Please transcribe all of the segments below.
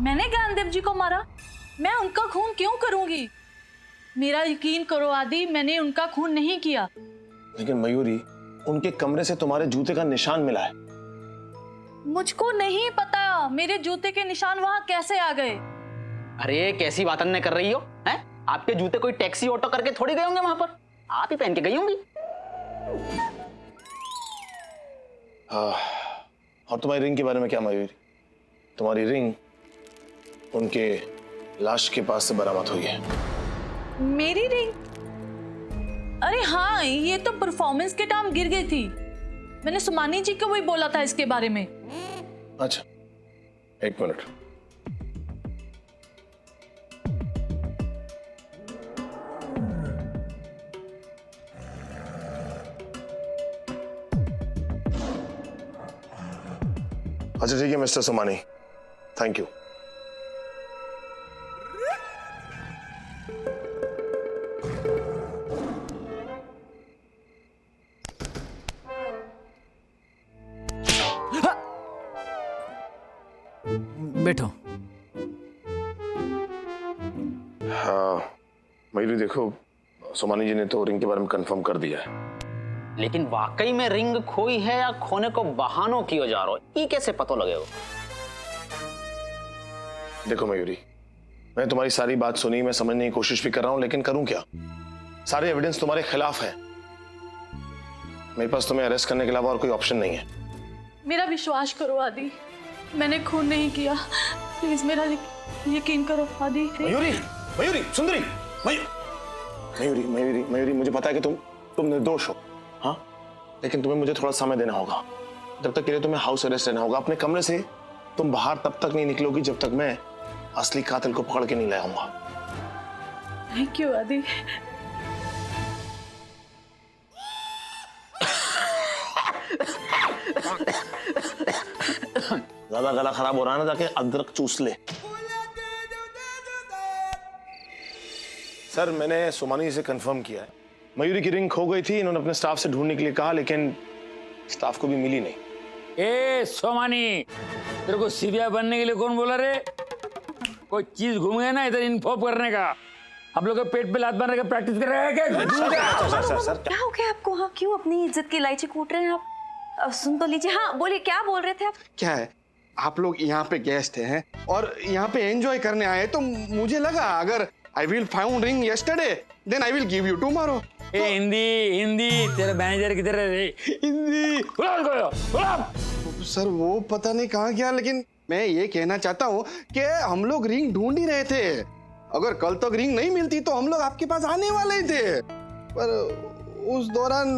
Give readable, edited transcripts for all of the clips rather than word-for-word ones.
मैंने ज्ञानदेव जी को मारा? मैं उनका खून क्यों करूंगी? मेरा यकीन करो आदि, मैंने उनका खून नहीं किया। लेकिन मयूरी, उनके कमरे से तुम्हारे जूते का निशान मिला है। मुझको नहीं पता मेरे जूते के निशान वहां कैसे आ गए। अरे कैसी बात अन्य कर रही हो? हैं? आपके जूते कोई टैक्सी ऑटो करके थोड़ी गए होंगे वहां पर, आप ही पहन के गई होंगी। और तुम्हारी रिंग के बारे में क्या मयूरी? तुम्हारी रिंग उनके लाश के पास से बरामद हुई है। मेरी रिंग? अरे हाँ, ये तो परफॉर्मेंस के टाइम गिर गई थी। मैंने सुमानी जी को भी बोला था इसके बारे में। अच्छा, एक मिनट। अच्छा ठीक है मिस्टर सोमानी, थैंक यू। बैठो। हाँ मयूरी, देखो सोमानी जी ने तो रिंग के बारे में कंफर्म कर दिया है। लेकिन वाकई में रिंग खोई है या खोने को बहानों किया जा रहा हो, ये कैसे पता लगेगा? देखो मयूरी, मैं तुम्हारी सारी बात सुनी, मैं समझने की कोशिश भी कर रहा हूं, लेकिन करूं क्या? सारे एविडेंस तुम्हारे खिलाफ है। मेरे पास तुम्हें अरेस्ट करने के अलावा और कोई ऑप्शन नहीं है। मेरा विश्वास करो आदि, मैंने खून नहीं किया। प्लीज मेरा यकीन करो आदि। मयूरी, मयूरी, सुंदरी, मयूरी, मयूरी, मयूरी, मुझे पता है कि तुम निर्दोष हो, हाँ, लेकिन तुम्हें मुझे थोड़ा समय देना होगा। जब तक के लिए तुम्हें हाउस अरेस्ट रहना होगा। अपने कमरे से तुम बाहर तब तक नहीं निकलोगी जब तक मैं असली कातिल को पकड़ के नहीं लाऊंगा। थैंक यू आदि। ज्यादा गला खराब हो रहा है ना, जाके अदरक चूस ले। सर, मैंने सोमानी से कंफर्म किया है, मयूरी की रिंग खो गई थी। इन्होंने अपने स्टाफ से ढूंढने के लिए कहा, लेकिन स्टाफ को भी मिली नहीं। ए सोमानी, तेरे को सीबीआई बनने के लिए कौन बोला रे? कोई चीज घूम गया ना इधर इन्फॉर्म करने का। आप लोग पेट पे लात मारने का प्रैक्टिस कर रहे हैं क्या? सर, क्या हो गया आपको? हाँ, क्यों अपनी इज्जत की इलायची कूट रहे हैं आप? सुन तो लीजिए। हाँ बोलिए, क्या बोल रहे थे आप? क्या है, आप लोग यहाँ पे गेस्ट हैं और यहाँ पे एंजॉय करने आए, तो मुझे लगा अगर I will found ring yesterday then I will give you tomorrow. ए हिंदी तेरे मैनेजर की तरह रे। हिंदी सर वो पता नहीं कहाँ गया, लेकिन मैं ये कहना चाहता हूँ कि हम लोग रिंग ढूंढ ही रहे थे। अगर कल तक रिंग नहीं मिलती तो हम लोग आपके पास आने वाले ही थे, पर उस दौरान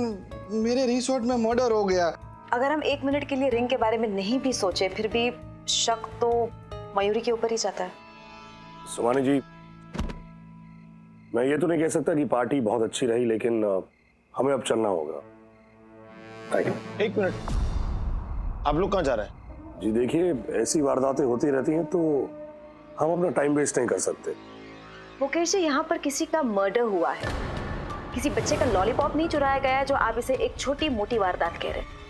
मेरे रिसोर्ट में मर्डर हो गया। अगर हम 1 मिनट के लिए रिंग के बारे में नहीं भी सोचे, फिर भी शक तो मयूरी के ऊपर ही जाता है। सोमानी जी, मैं ये तो नहीं कह सकता कि पार्टी बहुत अच्छी रही, लेकिन हमें अब चलना होगा। Thank you. एक मिनट, आप लोग कहाँ जा रहे हैं? जी देखिए, ऐसी वारदातें होती रहती हैं तो हम अपना टाइम वेस्ट नहीं कर सकते। मुकेश जी, यहाँ पर किसी का मर्डर हुआ है, किसी बच्चे का लॉलीपॉप नहीं चुराया गया है जो आप इसे एक छोटी मोटी वारदात कह रहे हैं।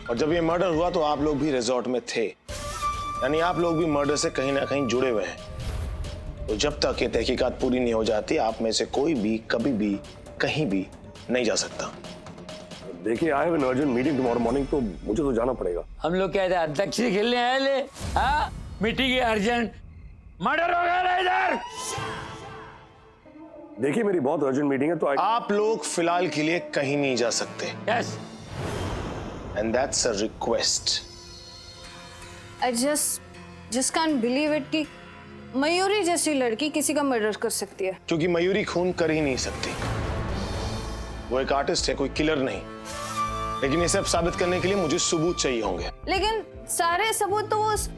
और जब ये मर्डर हुआ तो आप लोग भी रिजॉर्ट में थे, यानी आप लोग भी मर्डर से कहीं ना कहीं जुड़े हुए हैं। तो जब तक ये तहकीकात पूरी नहीं हो जाती, आप में से कोई भी कभी भी कहीं भी नहीं जा सकता। देखिए, I have an urgent meeting tomorrow morning, तो मुझे तो जाना पड़ेगा। हम लोग क्या अंताक्षरी खेलने आए ले? हाँ, मीटिंग है अर्जेंट, मर्डर हो गया इधर। देखिए, मेरी बहुत अर्जेंट मीटिंग है, तो आप लोग फिलहाल के लिए कहीं नहीं जा सकते। Yes, and that's a request. I just can't believe it कि मयूरी जैसी लड़की किसी का मर्डर कर सकती है। क्योंकि मयूरी खून कर ही नहीं सकती, वो एक आर्टिस्ट है, कोई किलर नहीं। लेकिन ये सब साबित करने के लिए मुझे सबूत चाहिए होंगे। लेकिन सारे सबूत तो उस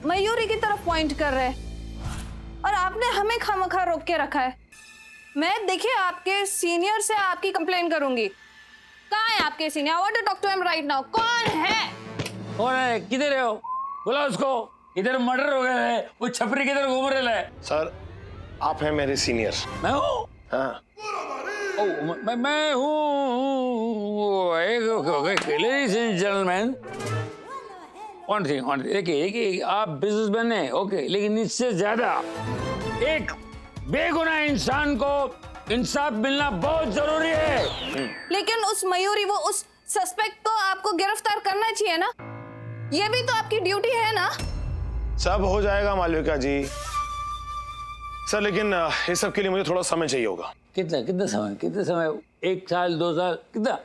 मयूरी की तरफ पॉइंट कर रहे हैं और आपने हमें खामखा रोक के रखा है। मैं देखिए आपके सीनियर से आपकी कंप्लेन करूंगी। कहाँ है आपके senior? I want to talk to him right now। कौन है? और किधर है वो? बोला उसको, इधर मर्डर हो गया है, वो छपरी किधर घूम रहा है? सर, आप हैं मेरे सीनियर। मैं हूँ? हाँ, मैं हूँ, लेडीज एंड जेंटलमैन, देखिए आप बिजनेसमैन हैं, ओके, लेकिन इससे ज्यादा एक बेगुनाह इंसान को इंसाफ मिलना बहुत जरूरी है। लेकिन उस मयूरी, वो उस सस्पेक्ट को आपको गिरफ्तार करना चाहिए ना, ये भी तो आपकी ड्यूटी है ना। सब हो जाएगा मालविका जी सर, लेकिन इस सब के लिए मुझे थोड़ा समय चाहिए होगा। कितना समय? 1 साल, 2 साल, कितना?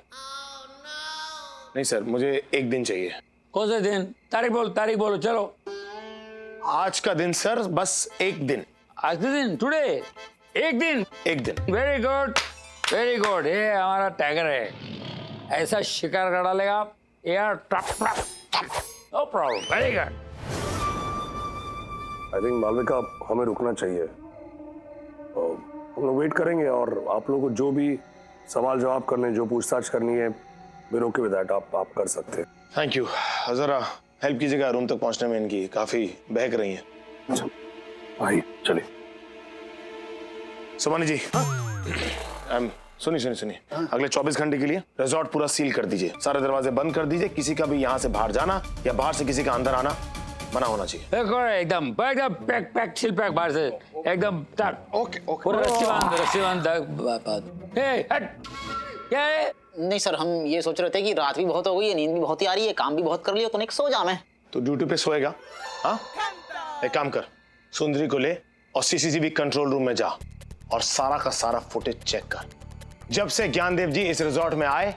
नहीं सर, मुझे 1 दिन चाहिए। कौन सा दिन? तारीख बोलो चलो। आज का दिन सर, बस 1 दिन। आज का दिन? टुडे? 1 दिन? 1 दिन। Very good. ये हमारा टाइगर है, ऐसा शिकार कर डालेगा यार। No problem, very good. I think Malavika हमें रुकना चाहिए। हम लोग वेट करेंगे और आप लोगों को जो भी सवाल जवाब करने, जो पूछताछ करनी है, we're okay with that, आप कर सकते हैं। Thank you. जरा हेल्प कीजिएगा रूम तक पहुंचने में, इनकी काफी बहक रही हैं। अच्छा भाई चलिए। सुमानी जी, सुनिए, अगले 24 घंटे के लिए रिजॉर्ट पूरा सील कर दीजिए, सारे दरवाजे बंद कर दीजिए, किसी का भी यहाँ से बाहर जाना या बाहर से किसी का अंदर आना मना होना चाहिए। एकदम पैक बाहर से एकदम। ओके पूरा रस्सी बांध। क्या है? नहीं सर, हम ये सोच रहे थे कि रात भी बहुत हो गई है, नींद भी बहुत ही आ रही है, काम भी बहुत कर लिया, तो सो जा मैं। तो ड्यूटी पे सोएगा? हाँ, एक काम कर, सुंदरी को ले और सीसीटीवी कंट्रोल रूम में जा और सारा का सारा फुटेज चेक कर। जब से ज्ञानदेव जी इस रिजॉर्ट में आए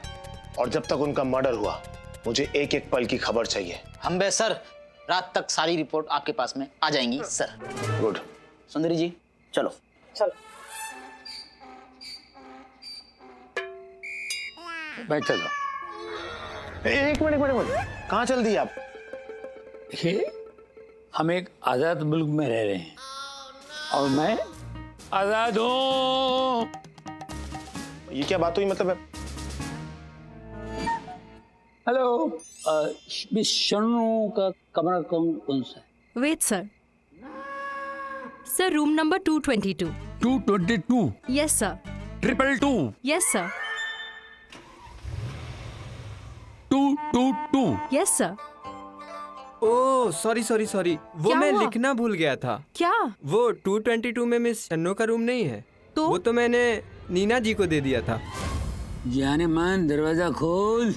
और जब तक उनका मर्डर हुआ, मुझे एक एक पल की खबर चाहिए। हम बे सर, रात तक सारी रिपोर्ट आपके पास में आ जाएंगी सर। गुड। सुंदरी जी चलो। मैं चलो। एक मिनट, कहाँ चल दी आप? देखिए, हम एक आजाद मुल्क में रह रहे हैं और मैं आजाद हूँ। ये क्या बात हुई? मतलब है हेलो, मिस शनु का कमरा कौन सा है? Wait, sir. Sir, room number 222. 222, Yes, sir. 222, Yes, sir. 222। Yes, sir. Oh sorry वो क्या मैं हुआ? लिखना भूल गया था। क्या? वो 222 में मिस शन्नो का रूम नहीं है, तो? वो तो मैंने नीना जी को दे दिया था। जाने मन दरवाजा खोल,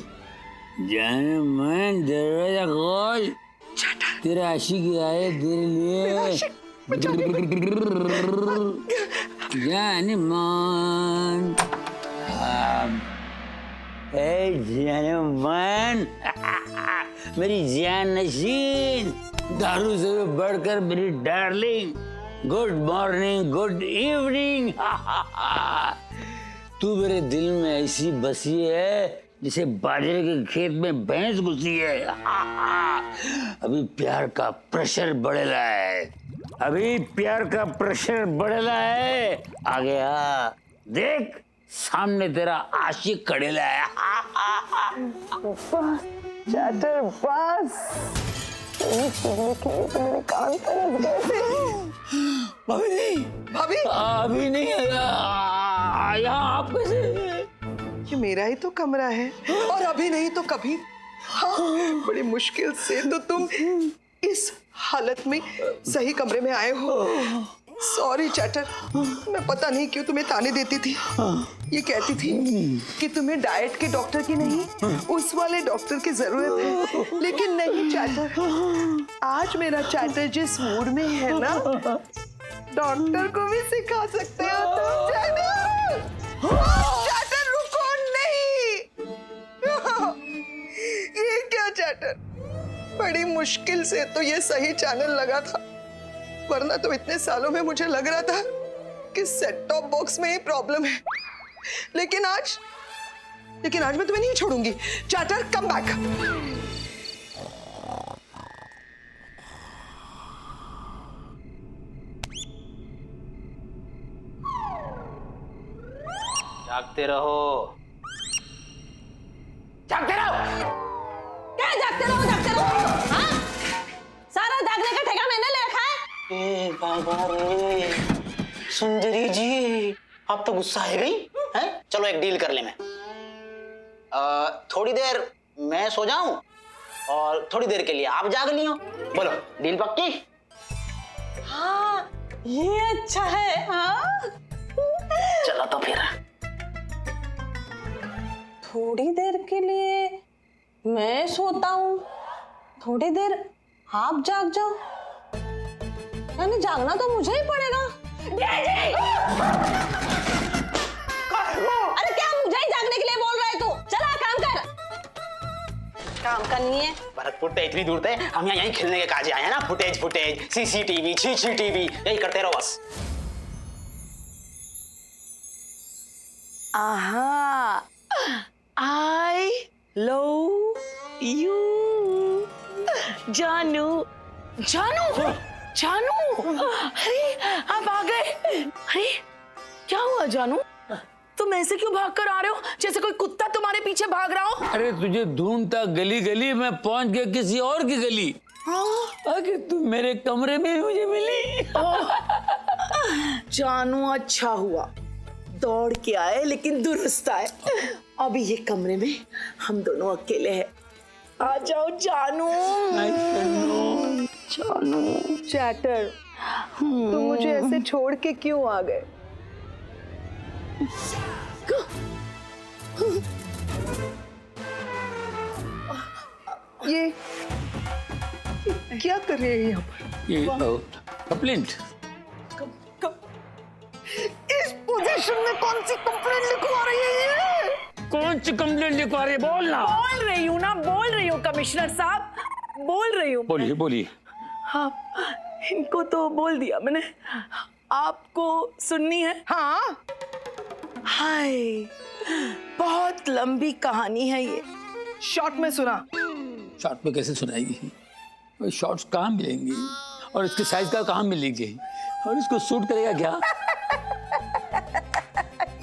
तेरा आशिक आए तेरे लिए। जाने मन, जाने मन, मेरी जान नशीन, दारू से बढ़कर मेरी darling, good morning, good evening. तू मेरे दिल में ऐसी बसी है जैसे बाजरे के खेत में भैंस घुसी है। अभी प्यार का प्रेशर बढ़ेला है, आ गया देख, सामने तेरा आशिक खड़ेला है। चैटर बस, भाभी अभी नहीं आया, आप कैसे? ये मेरा ही तो कमरा है और अभी नहीं तो कभी। हाँ, बड़ी मुश्किल से तो तुम इस हालत में सही कमरे में आए हो। सॉरी चैटर, मैं पता नहीं क्यों तुम्हें ताने देती थी। ये कहती थी कि तुम्हें डाइट के डॉक्टर की नहीं, उस वाले डॉक्टर की जरूरत है। लेकिन नहीं चैटर, आज मेरा चैटर जिस मूड में है ना, डॉक्टर को भी सिखा सकते हो तुम। चैटर रुको, नहीं। ये क्या चैटर, बड़ी मुश्किल से तो ये सही चैनल लगा था, वरना तो इतने सालों में मुझे लग रहा था कि सेट टॉप बॉक्स में ही प्रॉब्लम है। लेकिन आज मैं तुम्हें नहीं छोड़ूंगी। Chatter come back. जागते रहो। क्या जागते रहो? हाँ? सारा जागने का ठेका मैंने ले रखा है। ए बाबा रे, सुंदरी जी आप तो गुस्सा है गई हैं? चलो एक डील कर ले मैं। थोड़ी देर मैं सो जाऊं और थोड़ी देर के लिए आप जाग लियो। बोलो डील पक्की? हाँ ये अच्छा है। हाँ चलो तो फिर। थोड़ी देर के लिए मैं सोता हूँ, थोड़ी देर आप जाग जाओ, यानी जागना तो मुझे ही पड़ेगा। अरे क्या मुझे ही जागने के लिए बोल रहा है तू? चला काम कर। काम करनी है। भरतपुर तो इतनी दूर थे, हम यहाँ यहीं खेलने के काजे आए हैं ना। फुटेज सीसीटीवी छीछीटीवी यही करते रहो बस। आहा, I love you, जानू। जानू, जानू, अरे आप आ गए। अरे क्या हुआ जानू? तुम ऐसे क्यों भाग कर आ रहे हो जैसे कोई कुत्ता तुम्हारे पीछे भाग रहा हो? अरे तुझे ढूंढता गली गली में पहुंच गया किसी और की गली। आगे तुम मेरे कमरे में मुझे मिली। जानू अच्छा हुआ दौड़ के आए, लेकिन दुरुस्त आए। अभी ये कमरे में हम दोनों अकेले हैं। आ जाओ जानू। जानू चैटर, तुम मुझे ऐसे छोड़ के क्यों आ गए? ये क्या कर रहे हैं यहाँ पर? ये कंप्लेंट। इस पोजीशन में कौन सी कंप्लेंट लिखवा रही है ये? कौन सी कंप्लेंट लिखवा रही है? बोल ना। बोल रही हूँ ना, बोल रही हूँ कमिश्नर साहब, बोल रही हूँ। बोलिए बोलिए। हाँ इनको तो बोल दिया मैंने, आपको सुननी है? हाँ। हाय बहुत लंबी कहानी है ये। शॉर्ट में सुना। शॉर्ट में कैसे सुनाएगी? शॉर्ट्स कहाँ मिलेंगी और इसके साइज का कहाँ मिलेगी और इसको सूट करेगा क्या?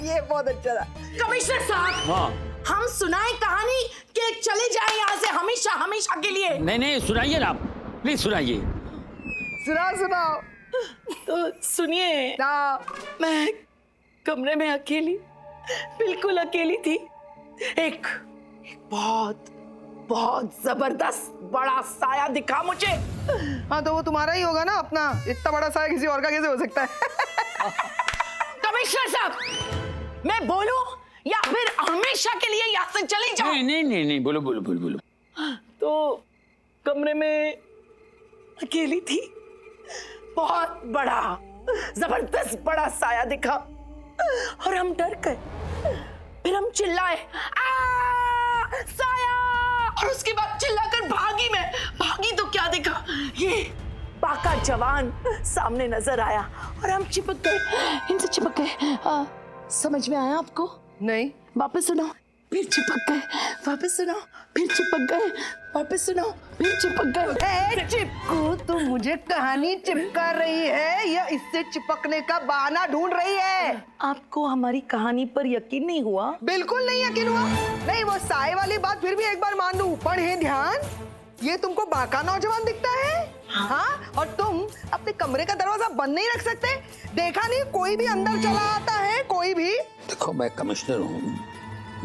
ये बहुत अच्छा था। कमिश्नर साहब, हाँ हम सुनाए कहानी कि चले जाए यहाँ से हमेशा हमेशा के लिए? नहीं सुनाइए ना, प्लीज सुनाइए। सुनाओ। तो सुनिए ना। मैं कमरे में अकेली, बिल्कुल अकेली थी। एक बहुत बहुत जबरदस्त बड़ा साया दिखा मुझे। हाँ तो वो तुम्हारा ही होगा ना अपना। इतना बड़ा साया किसी और का कैसे हो सकता है? कमिश्नर साहब, मैं बोलूं या फिर हमेशा के लिए यहाँ से चली जाऊं? नहीं बोलो। तो कमरे में अकेली थी, बहुत बड़ा जबरदस्त बड़ा साया दिखा और हम डर गए। फिर हम चिल्लाए साया, और उसके बाद चिल्लाकर भागी तो क्या दिखा, ये पाका जवान सामने नजर आया और हम चिपक गए, इनसे चिपक गए। समझ में आया आपको? नहीं। वापस सुनाओ, फिर चिपक गए, वापस सुनाओ, फिर चिपक गए, वापस सुनाओ, फिर चिपक गए। चिपकू, तू मुझे कहानी चिपका रही है या इससे चिपकने का बहाना ढूंढ रही है? आपको हमारी कहानी पर यकीन नहीं हुआ? बिल्कुल नहीं यकीन हुआ। नहीं, वो साए वाली बात फिर भी एक बार मान लूं, पर है ध्यान, ये तुमको बाका नौजवान दिखता है? हाँ, और तुम अपने कमरे का दरवाजा बंद नहीं रख सकते? देखा नहीं कोई भी अंदर चला आता है? कोई भी? देखो मैं कमिश्नर हूँ,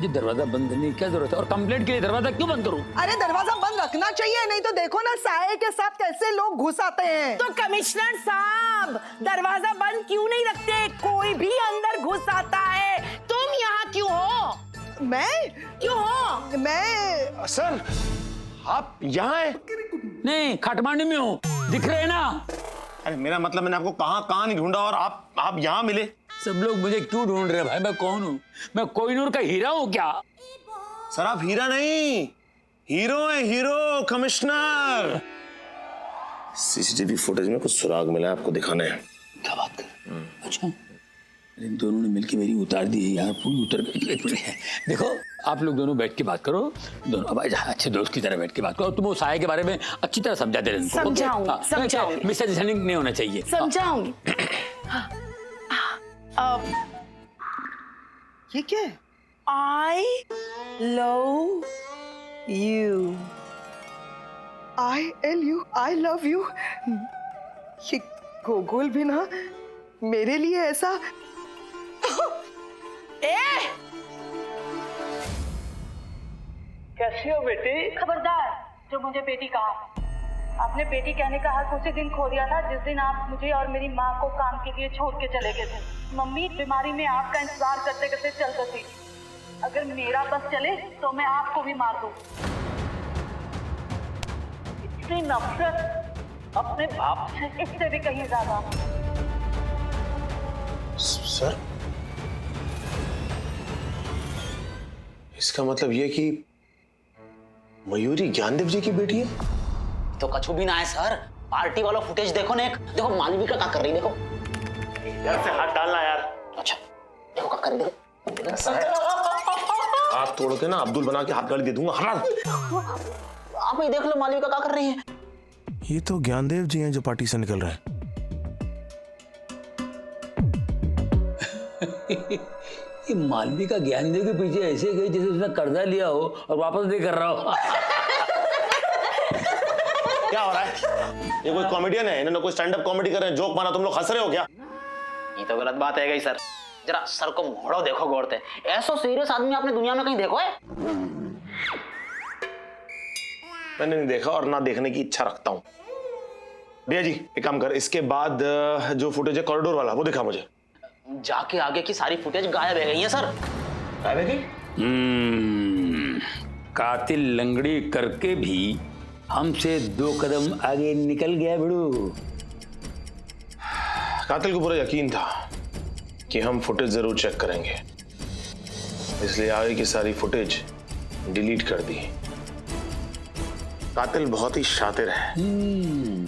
ये दरवाजा बंद करने की क्या जरूरत है? और कंप्लेंट के लिए दरवाजा क्यों बंद करूं? अरे दरवाजा बंद रखना चाहिए, नहीं तो देखो ना साए के साथ कैसे लोग घुस आते हैं। तो कमिश्नर साहब, दरवाजा बंद क्यों नहीं रखते? कोई भी अंदर घुस आता है। तुम यहाँ क्यों हो? मैं क्यों हो? मैं सर, आप यहाँ हैं? नहीं, काठमांडू में हूँ, दिख रहे हैं ना? अरे मेरा मतलब मैंने आपको कहाँ नहीं ढूंढा और आप यहाँ मिले। सब लोग मुझे क्यों ढूंढ रहे हैं भाई? मैं कौन हूँ? मैं कोहिनूर का हीरा हूँ क्या? सर आप हीरा नहीं, हीरो है, हीरो कमिश्नर। सीसीटीवी फुटेज में कुछ सुराग मिला है, आपको दिखाने हैं। क्या बात कर? अच्छा, इन दोनों ने मिलकर मेरी उतार दी है यार, पूरी उतर गई। देखो आप लोग दोनों बैठ के बात करो, दोनों अब अच्छे दोस्त की तरह बैठ के बात करो। तुम वो साया के बारे में अच्छी तरह समझा दे रहे हो। समझाऊंगी। मिसअंडरस्टैंडिंग नहीं होना चाहिए। समझाऊंगी। ये क्या है? I love you. I love you. ये गोगोल भी ना मेरे लिए ऐसा। कैसी हो बेटी? खबरदार, जो मुझे बेटी कहा। आपने बेटी कहने का हक उसी दिन खो दिया था जिस दिन आप मुझे और मेरी माँ को काम के लिए छोड़ के चले गए थे। मम्मी बीमारी में आपका इंतजार करते करते चल बसी। अगर मेरा बस चले तो मैं आपको भी मार दूं। इतनी नफरत अपने बाप से, इससे भी कहीं ज्यादा। सर, इसका मतलब ये कि मयूरी ज्ञानदेव जी की बेटी है? तो कछु भी ना है सर। पार्टी वाला फुटेज देखो ना, एक देखो मालविका क्या कर रही, देखो यार से हाथ डालना यार। अच्छा देखो क्या कर रही, देखो हाथ तोड़ के ना अब्दुल बना के हाथ गाली दे दूंगा। आप ही देख लो मालविका क्या कर रही है। ये तो ज्ञानदेव जी हैं जो पार्टी से निकल रहे हैं। ये मालविका ज्ञानदेव के पीछे ऐसे गई जैसे उसने कर्जा लिया हो और वापस नहीं कर रहा हो। क्या हो रहा है? ये कोई कॉमेडियन है? इन्होंने कोई स्टैंड अप कॉमेडी कर रहे हैं, जोक मारा, तुम लोग हंस रहे हो क्या? ये तो गलत बात है गई सर। जरा सर को मोड़ो, देखो गौर से। ऐसा सीरियस आदमी आपने दुनिया में कहीं देखो है? मैंने नहीं देखा और ना देखने की इच्छा रखता हूँ। भैया जी एक काम कर, इसके बाद जो फुटेज है कॉरिडोर वाला वो दिखा मुझे। जाके आगे की सारी फुटेज गायब हो गई है सर। गायब है गई? कातिल लंगड़ी करके भी हमसे 2 कदम आगे निकल गया बिड़ू। कातिल को पूरा यकीन था कि हम फुटेज जरूर चेक करेंगे, इसलिए आगे की सारी फुटेज डिलीट कर दी। कातिल बहुत ही शातिर है,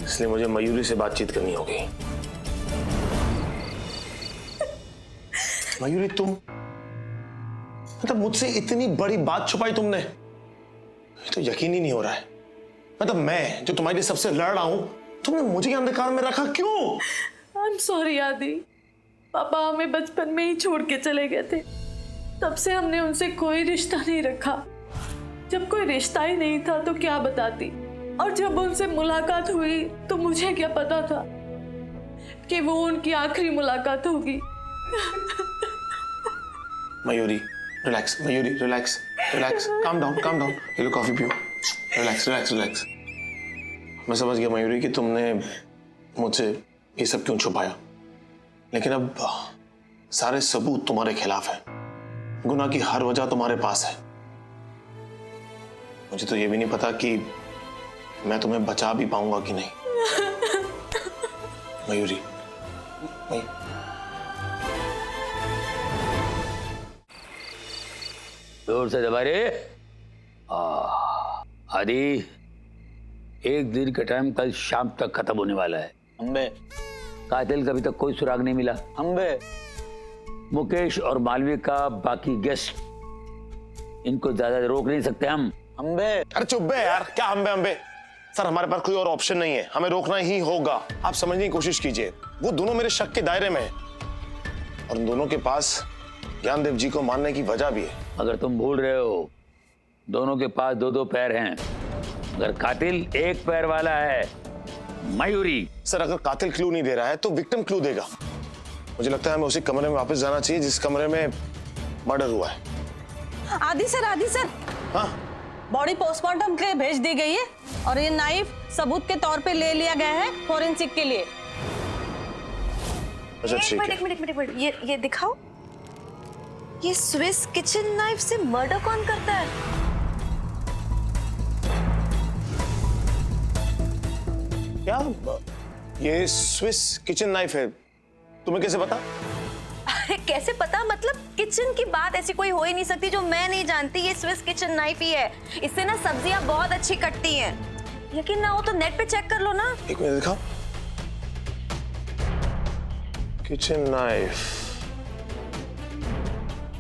इसलिए मुझे मयूरी से बातचीत करनी होगी। मयूरी तुम, मतलब मुझसे इतनी बड़ी बात छुपाई तुमने, ये तो यकीन ही नहीं हो रहा है। मतलब मैं जो तुम्हारे लिए सबसे लड़ रहा हूं, तुमने मुझे अंधकार में रखा क्यों? आई एम सॉरी आदि। पापा हमें बचपन में ही छोड़ के चले गए थे, तब से हमने उनसे कोई रिश्ता नहीं रखा। जब कोई रिश्ता ही नहीं था तो क्या बताती, और जब उनसे मुलाकात हुई तो मुझे क्या पता था कि वो उनकी आखिरी मुलाकात होगी। Mayuri relax, Mayuri relax, relax, calm down, calm down. ये लो कॉफी पियो, रिलैक्स रिलैक्स रिलैक्स। मैं समझ गया मयूरी कि तुमने मुझसे ये सब क्यों छुपाया, लेकिन अब सारे सबूत तुम्हारे खिलाफ हैं। गुनाह की हर वजह तुम्हारे पास है। मुझे तो ये भी नहीं पता कि मैं तुम्हें बचा भी पाऊंगा कि नहीं। मयूरी, जोर से दबा रे। आदि, एक दिन का टाइम कल शाम तक खत्म होने वाला है। अम्बे, कातिल का अभी तक कोई सुराग नहीं मिला। अम्बे, मुकेश और मालविका बाकी गेस्ट, इनको ज्यादा रोक नहीं सकते हम। अम्बे, अरे चुप बे यार, क्या अम्बे अम्बे? सर हमारे पास कोई और ऑप्शन नहीं है, हमें रोकना ही होगा। आप समझने की कोशिश कीजिए, वो दोनों मेरे शक के दायरे में हैं और उन दोनों के पास ज्ञानदेव जी को मारने की वजह भी है। अगर तुम भूल रहे हो, दोनों के पास 2-2 पैर हैं। अगर कातिल एक पैर वाला है, मयूरी। सर अगर कातिल क्लू नहीं दे रहा है तो विक्टिम क्लू देगा। मुझे लगता है हमें उसी कमरे में वापस जाना चाहिए जिस कमरे में मर्डर हुआ है। आदि सर, हाँ, बॉडी पोस्टमार्टम के लिए भेज दी गई है और ये नाइफ सबूत के तौर पे ले लिया गया है फोरेंसिक के लिए। अच्छा ठीक है। एक मिनट, ये दिखाओ। ये स्विस किचन नाइफ से मर्डर कौन करता है? क्या ये स्विस किचन नाइफ है? तुम्हें कैसे पता? अरे कैसे पता, मतलब किचन की बात ऐसी कोई हो ही नहीं सकती जो मैं नहीं जानती। ये स्विस किचन नाइफ ही है। इससे ना सब्जियां बहुत अच्छी कटती हैं। यकीन ना हो तो नेट पे चेक कर लो ना। एक मिनट दिखाओ। किचन नाइफ,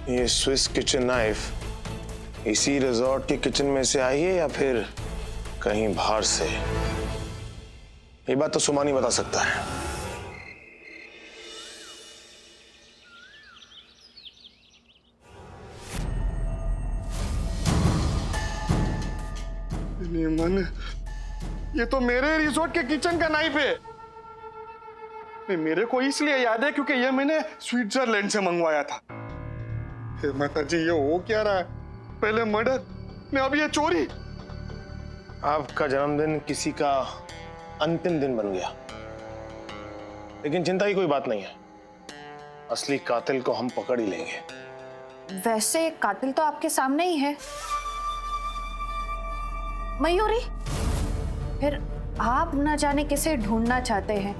ये स्विस किचन नाइफ इसी रिजॉर्ट के किचन में से आई है या फिर कहीं बाहर से? ये बात तो सुमान ही बता सकता है। मन, ये तो मेरे रिसोर्ट के किचन का नाइफ है। मेरे को इसलिए याद है क्योंकि ये मैंने स्विट्जरलैंड से मंगवाया था। हे माता जी, ये हो क्या रहा है? पहले मर्डर ने अब ये चोरी। आपका जन्मदिन किसी का अंतिम दिन बन गया, लेकिन चिंता की कोई बात नहीं है, असली कातिल को हम पकड़ ही लेंगे। वैसे कातिल तो आपके सामने ही है, मयूरी। फिर आप न जाने किसे ढूंढना चाहते हैं।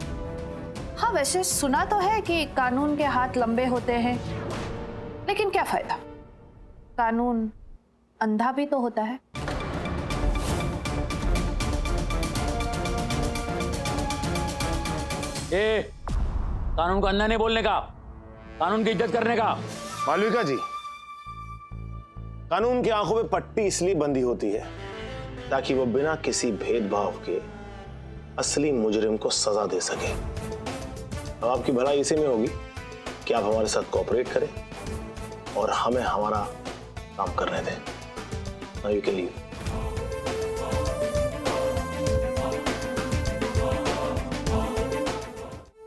हाँ, वैसे सुना तो है कि कानून के हाथ लंबे होते हैं, लेकिन क्या फायदा, कानून अंधा भी तो होता है। कानून को अंधा नहीं बोलने का, कानून की इज्जत करने का। मालविका जी, कानून की आंखों में पट्टी इसलिए बंधी होती है ताकि वो बिना किसी भेदभाव के असली मुजरिम को सजा दे सके। अब आपकी भलाई इसी में होगी कि आप हमारे साथ कोऑपरेट करें और हमें हमारा काम करने दें। Now you can leave.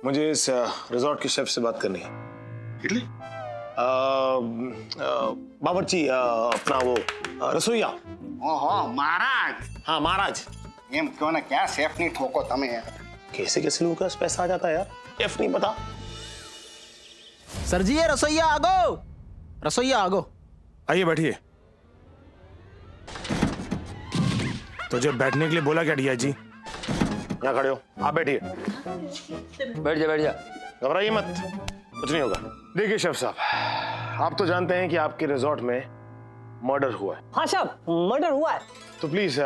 मुझे इस रिजॉर्ट के शेफ से बात करनी है। इडली? बावर्ची, अपना वो रसोईया। ओहो महाराज। हाँ महाराज। एम क्यों ना क्या शेफ नहीं ठोको तमे यार। कैसे कैसे लोगों के पास पैसा आ जाता है यार, शेफ नहीं पता। सर जी ये रसोईया आगो, रसोईया आगो। आइए बैठिए। तुझे बैठने के लिए बोला क्या डिया जी? यहाँ खड़े हो, आप बैठिए। बैठ जा, बैठ जा। घबराइए मत, कुछ नहीं होगा। देखिए शेफ साहब, आप तो जानते हैं कि आपके रिजॉर्ट में मर्डर हुआ है। हाँ साहब, मर्डर हुआ है। तो प्लीज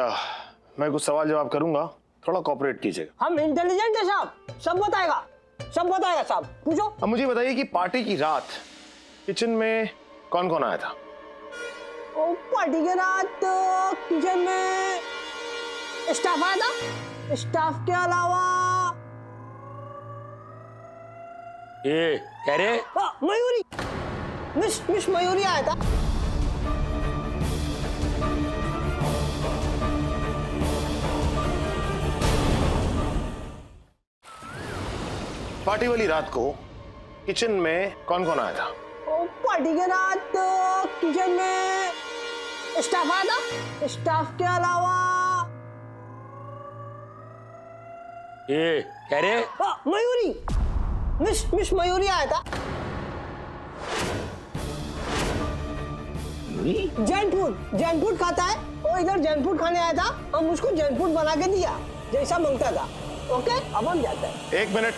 मैं कुछ सवाल जवाब करूंगा, थोड़ा कोऑपरेट कीजिएगा। हम इंटेलिजेंट है साहब, सब बताएगा साहब, पूछो। अब मुझे बताइए कि पार्टी की रात किचन में कौन कौन आया था? पार्टी के रात किचन में स्टाफ आया था, स्टाफ के अलावा ये कह रहे मयूरी, मिस मयूरी आया था। पार्टी वाली रात को किचन में कौन कौन आया था? पार्टी के रात किचन में स्टाफ आया था, स्टाफ के अलावा ये कह रहे मयूरी, मिस मयूरी आया था। जैन फूड खाता है, वो इधर जैन फूड खाने आया था, हम उसको जैन फूड बना के दिया जैसा मांगता था। ओके, अब हम जाते हैं। एक मिनट,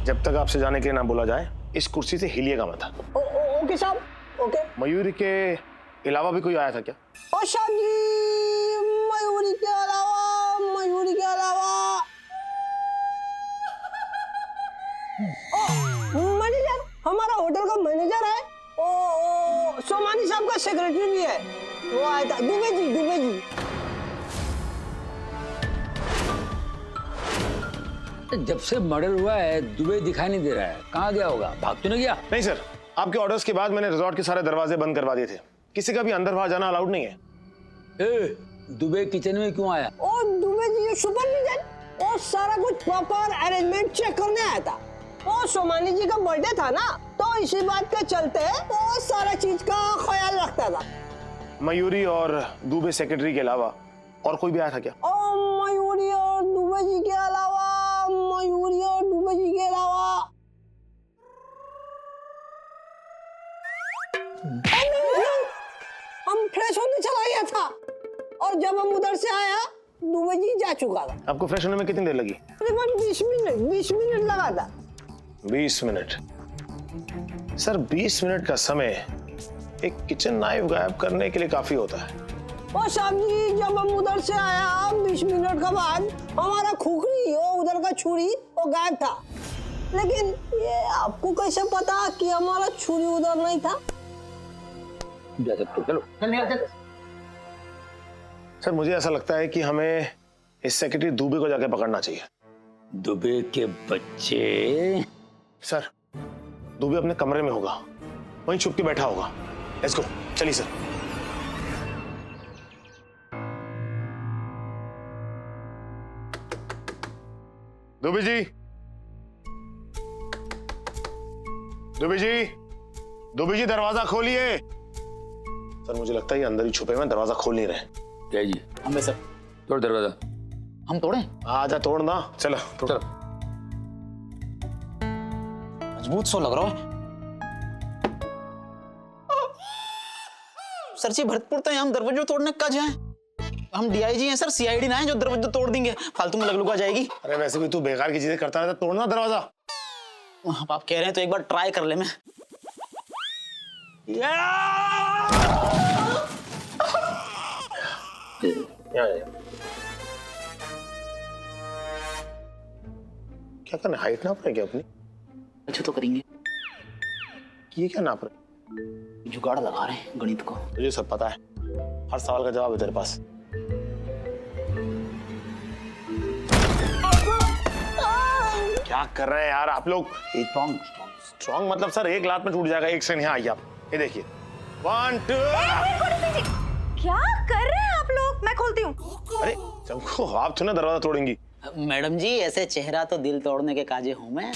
जब तक आपसे जाने के लिए ना बोला जाए इस कुर्सी से हिलिएगा मत। ओके साहब, ओके। मयूरी के अलावा भी कोई आया था क्या? और साहब जी, मयूरी के अलावा मैनेजर, हमारा होटल का मैनेजर है, ओ सोमानी साहब का सेक्रेटरी भी है, वो आया था। दुबे जी। जब से मर्डर हुआ है दुबे दिखाई नहीं दे रहा है, कहाँ गया होगा? भाग तो नहीं गया? नहीं सर, आपके ऑर्डर्स के बाद मैंने रिजॉर्ट के सारे दरवाजे बंद करवा दिए थे, किसी का भी अंदर बाहर जाना अलाउड नहीं है। दुबे किचन में क्यों आया? और दुबे जी सुपरविजन और सारा कुछ प्रॉपर अरेंजमेंट चेक करने आया था। और सोमानी जी का बर्थडे था ना, तो इसी बात के चलते वो सारा चीज का ख्याल रखता था। मयूरी और दुबे सेक्रेटरी के अलावा और कोई भी आया था क्या? मयूरी और दुबे जी के अलावा हम फ्रेश होने चला गया था, और जब हम उधर से आया दुबे जी जा चुका था। आपको फ्रेश होने में कितनी देर लगी? तकरीबन 20 मिनट लगा था। 20 मिनट? सर 20 मिनट का समय एक किचन नाइफ गायब करने के लिए काफी होता है। और साहब जी, जब हम उधर से आया 20 मिनट के बाद हमारा खुखरी और उधर का छुरी वो गायब था। लेकिन ये आपको कैसे पता कि हमारा छुरी उधर नहीं था? चलो सर मुझे ऐसा लगता है कि हमें इस सेक्रेटरी दुबे को जाके पकड़ना चाहिए। दुबे के बच्चे? सर दुबे अपने कमरे में होगा, वहीं छुप के बैठा होगा। लेट्स गो, चलिए सर। दुबे जी, दुबे जी दरवाजा खोलिए। सर मुझे लगता है ये अंदर ही छुपे हुए, दरवाजा खोल नहीं रहे। जय जी। हमें सर तोड़ दरवाजा। हम तोड़े? आजा तोड़ना, चलो तोड़। मजबूत सो लग रहा है। सर जी भरतपुर तो हम दरवाजे तोड़ने का जाए? हम डीआईजी हैं सर, सीआईडी ना है जो दरवाजे तोड़ देंगे, फालतू में लगलुगा जाएगी। अरे वैसे भी तू बेकार की चीजें करता रहता, तोड़ना दरवाजा। आप कह रहे हैं तो एक बार ट्राई कर ले। मैं क्या करना, हाइट नाप रहे क्या अपनी? अच्छा तो करेंगे। ये क्या नाप रहे? जुगाड़ लगा रहे हैं गणित को। तुझे सब पता है, हर सवाल का जवाब है तेरे पास। क्या कर रहे हैं यार आप लोग? स्ट्रॉन्ग मतलब सर एक लात में टूट जाएगा। एक सेकंड, यहाँ आइए आप, ये देखिए 1 2। क्या कर रहे हैं आप लोग? मैं खोलती हूँ। अरे चमको, आप तो ना दरवाजा तोड़ेंगी। मैडम जी ऐसे चेहरा तो दिल तोड़ने के काजे हूं मैं,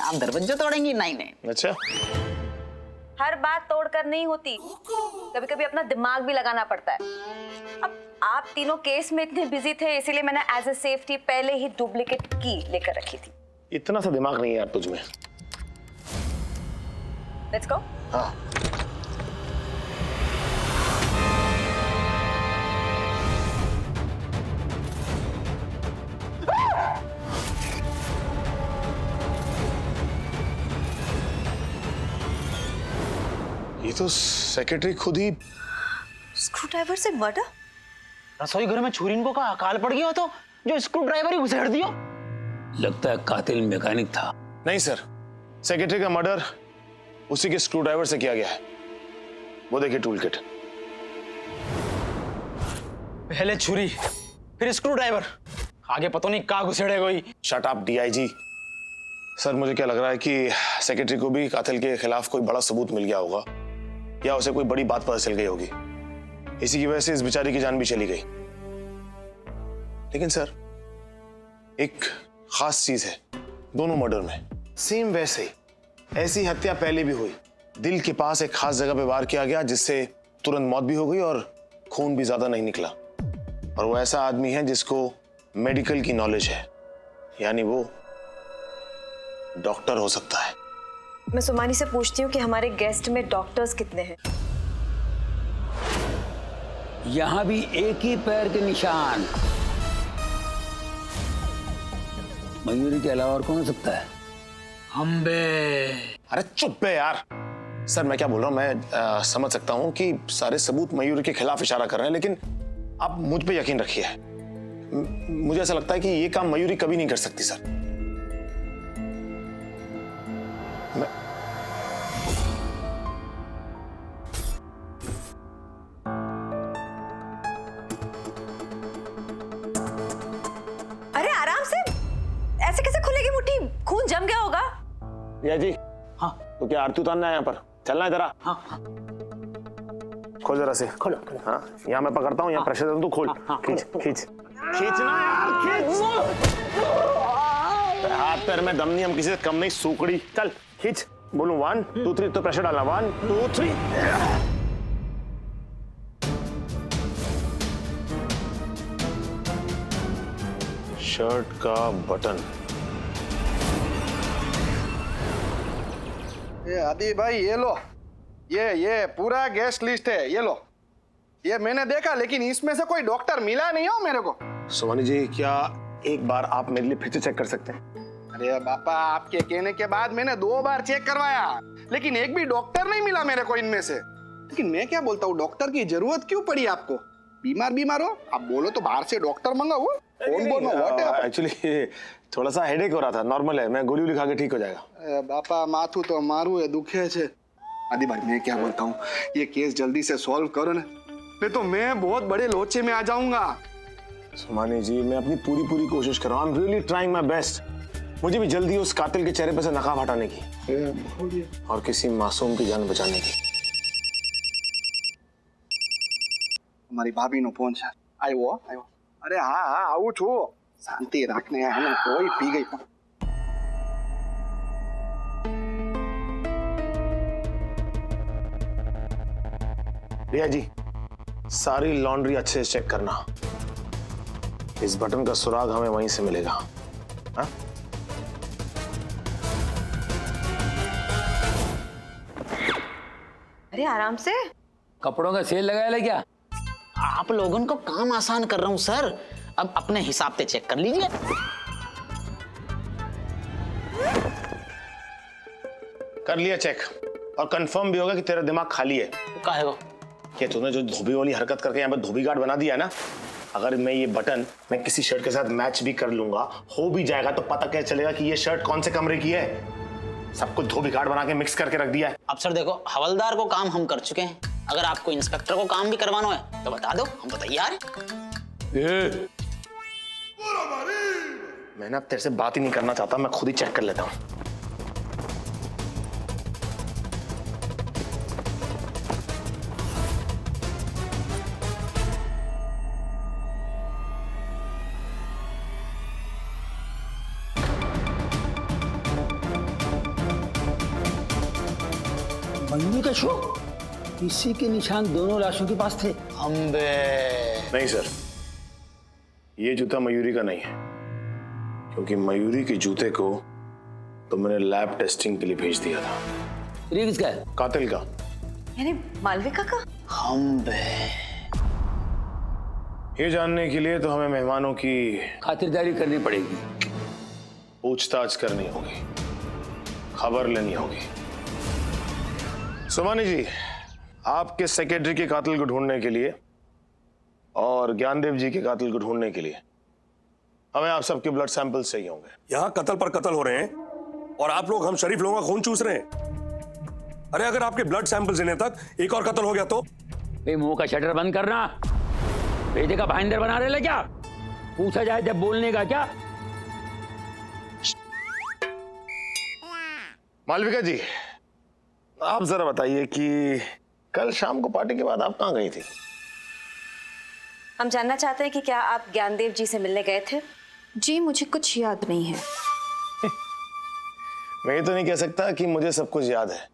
आप दरवाजा तोड़ेंगी? नहीं नहीं। अच्छा, हर बात तोड़कर नहीं होती, कभी कभी अपना दिमाग भी लगाना पड़ता है। अब आप तीनों केस में इतने बिजी थे, इसीलिए मैंने एज ए सेफ्टी पहले ही डुप्लीकेट की लेकर रखी थी। इतना सा दिमाग नहीं है यार तुझ में। Let's go. हाँ। ये तो सेक्रेटरी खुद ही स्क्रू ड्राइवर से मर्डर? रसोई घर में छुरी को का अकाल पड़ गया तो जो स्क्रू ड्राइवर ही घुसेड़ दियो। लगता है कातिल मैकेनिक था। नहीं सर, सेक्रेटरी का मर्डर उसी के स्क्रू ड्राइवर से किया गया है। वो देखिए टूल किट। पहले छुरी फिर स्क्रू ड्राइवर, आगे पता नहीं कहाँ घुसेड़े कोई। Shut up DIG. सर मुझे क्या लग रहा है कि सेक्रेटरी को भी कातिल के खिलाफ कोई बड़ा सबूत मिल गया होगा, या उसे कोई बड़ी बात पता चल गई होगी, इसी की वजह से इस बेचारी की जान भी चली गई। लेकिन सर एक खास चीज है दोनों मर्डर में, सेम वैसे ऐसी हत्या पहले भी हुई। दिल के पास एक खास जगह पे वार किया गया जिससे तुरंत मौत भी हो गई और खून भी ज्यादा नहीं निकला। और वो ऐसा आदमी है जिसको मेडिकल की नॉलेज है, यानी वो डॉक्टर हो सकता है। मैं सुमानी से पूछती हूँ कि हमारे गेस्ट में डॉक्टर्स कितने हैं? यहाँ भी एक ही पैर के निशान। मयूरी के अलावा और कौन हो सकता है? हम बे। अरे चुप बे यार। सर मैं क्या बोल रहा हूँ, मैं समझ सकता हूँ कि सारे सबूत मयूरी के खिलाफ इशारा कर रहे हैं, लेकिन आप मुझ पे यकीन रखिए। मुझे ऐसा लगता है कि ये काम मयूरी कभी नहीं कर सकती सर। अरे आराम से, ऐसे कैसे खुलेगी मुट्ठी? खून जम गया होगा। या जी। हाँ तो क्या आरती उतारना है यहाँ पर? चलना है जरा। हाँ हाँ खोल जरा से। खोलो। हाँ यहाँ मैं पकड़ता हूँ, यहाँ प्रेशर दे, तू खोल। खींच खींच खींचना यार, खींच। हाथ पैर में दम नहीं, हम किसी से कम नहीं, सूकड़ी। चल खींच। बोलूं 1 2 3 तो प्रेशर डालना। 1 2 3। शर्ट का बटन। ये आदि भाई ये लो, ये पूरा गेस्ट लिस्ट है, ये लो। ये मैंने देखा, लेकिन इसमें से कोई डॉक्टर मिला नहीं हो मेरे को। सुमानी जी क्या एक बार आप मेरे लिए फिर से चेक कर सकते हैं? अरे बापा, आपके कहने के बाद मैंने 2 बार चेक करवाया, लेकिन एक भी डॉक्टर नहीं मिला मेरे को इनमें से। लेकिन मैं क्या बोलता हूँ, डॉक्टर की जरूरत क्यों पड़ी आपको? बीमार हो आप बोलो तो बाहर से डॉक्टर मंगाओ। एक्चुअली थोड़ा सा हेडेक हो रहा था, नॉर्मल है, मैं गोली खा के ठीक हो जाएगा। बापा माथू तो मारू है, दुखे छे। आदि भाई मैं क्या बोलता हूँ, ये केस जल्दी से सॉल्व करो ना, नहीं तो मैं बहुत बड़े लोचे में आ जाऊंगा। सुमानी जी मैं अपनी पूरी कोशिश कर रहा हूँ, I am really trying my best. मुझे भी जल्दी उस कातिल के चेहरे पर से नकाब हटाने की और किसी मासूम की जान बचाने की। हमारी भाभी नो फोन છે। આવ્યો। अरे हाँ આવું છું, શાંતિ રાખને હમણાં કોઈ પી ગઈ। रिया जी सारी लॉन्ड्री अच्छे से चेक करना, इस बटन का सुराग हमें वहीं से मिलेगा। हाँ? अरे आराम से। कपड़ों का सेल लगाया है क्या? आप लोगों को काम आसान कर रहा हूं सर, अब अपने हिसाब से चेक कर लीजिए। कर लिया चेक और कंफर्म भी होगा कि तेरा दिमाग खाली है। क्या है वो? क्या तूने जो धोबी वाली हरकत करके यहाँ पे धोबी गार्ड बना दिया है ना, अगर मैं ये बटन मैं किसी शर्ट के साथ मैच भी कर लूंगा, हो भी जाएगा, तो पता कैसे चलेगा कि ये शर्ट कौन से कमरे की है? सब कुछ धोबी गार्ड बना के मिक्स करके रख दिया है। अब सर देखो, हवलदार को काम हम कर चुके हैं, अगर आपको इंस्पेक्टर को काम भी करवाना है तो बता दो, हम तो तैयार हैं। मैं ना तेरे से बात ही नहीं करना चाहता, मैं खुद ही चेक कर लेता हूँ। मयूरी का शो? इसी के निशान दोनों लाशों के पास थे। नहीं सर, ये जूता मयूरी का नहीं है, क्योंकि मयूरी के जूते को तो मैंने लैब टेस्टिंग के लिए भेज दिया था। ये किसका है? कातिल का। यानी मालविका का? ये जानने के लिए तो हमें मेहमानों की खातिरदारी करनी पड़ेगी, पूछताछ करनी होगी, खबर लेनी होगी। सुमानी जी, आपके सेक्रेटरी के कातिल को ढूंढने के लिए और ज्ञानदेव जी के कातिल को ढूंढने के लिए हमें आप सबके ब्लड सैंपल्स चाहिए होंगे। यहाँ कत्ल पर कत्ल हो रहे हैं और आप लोग हम शरीफ लोगों का खून चूस रहे हैं। अरे अगर आपके ब्लड सैंपल्स लेने तक एक और कत्ल हो गया तो? मुंह का शटर बंद करना। बेटे का भाईंदर बना रहे क्या? पूछा जाए जब बोलने का क्या? मालविका जी, आप जरा बताइए कि कल शाम को पार्टी के बाद आप कहाँ गई थी? हम जानना चाहते हैं कि क्या आप ज्ञानदेव जी से मिलने गए थे? जी मुझे कुछ याद नहीं है। मैं ये तो नहीं कह सकता कि मुझे सब कुछ याद है,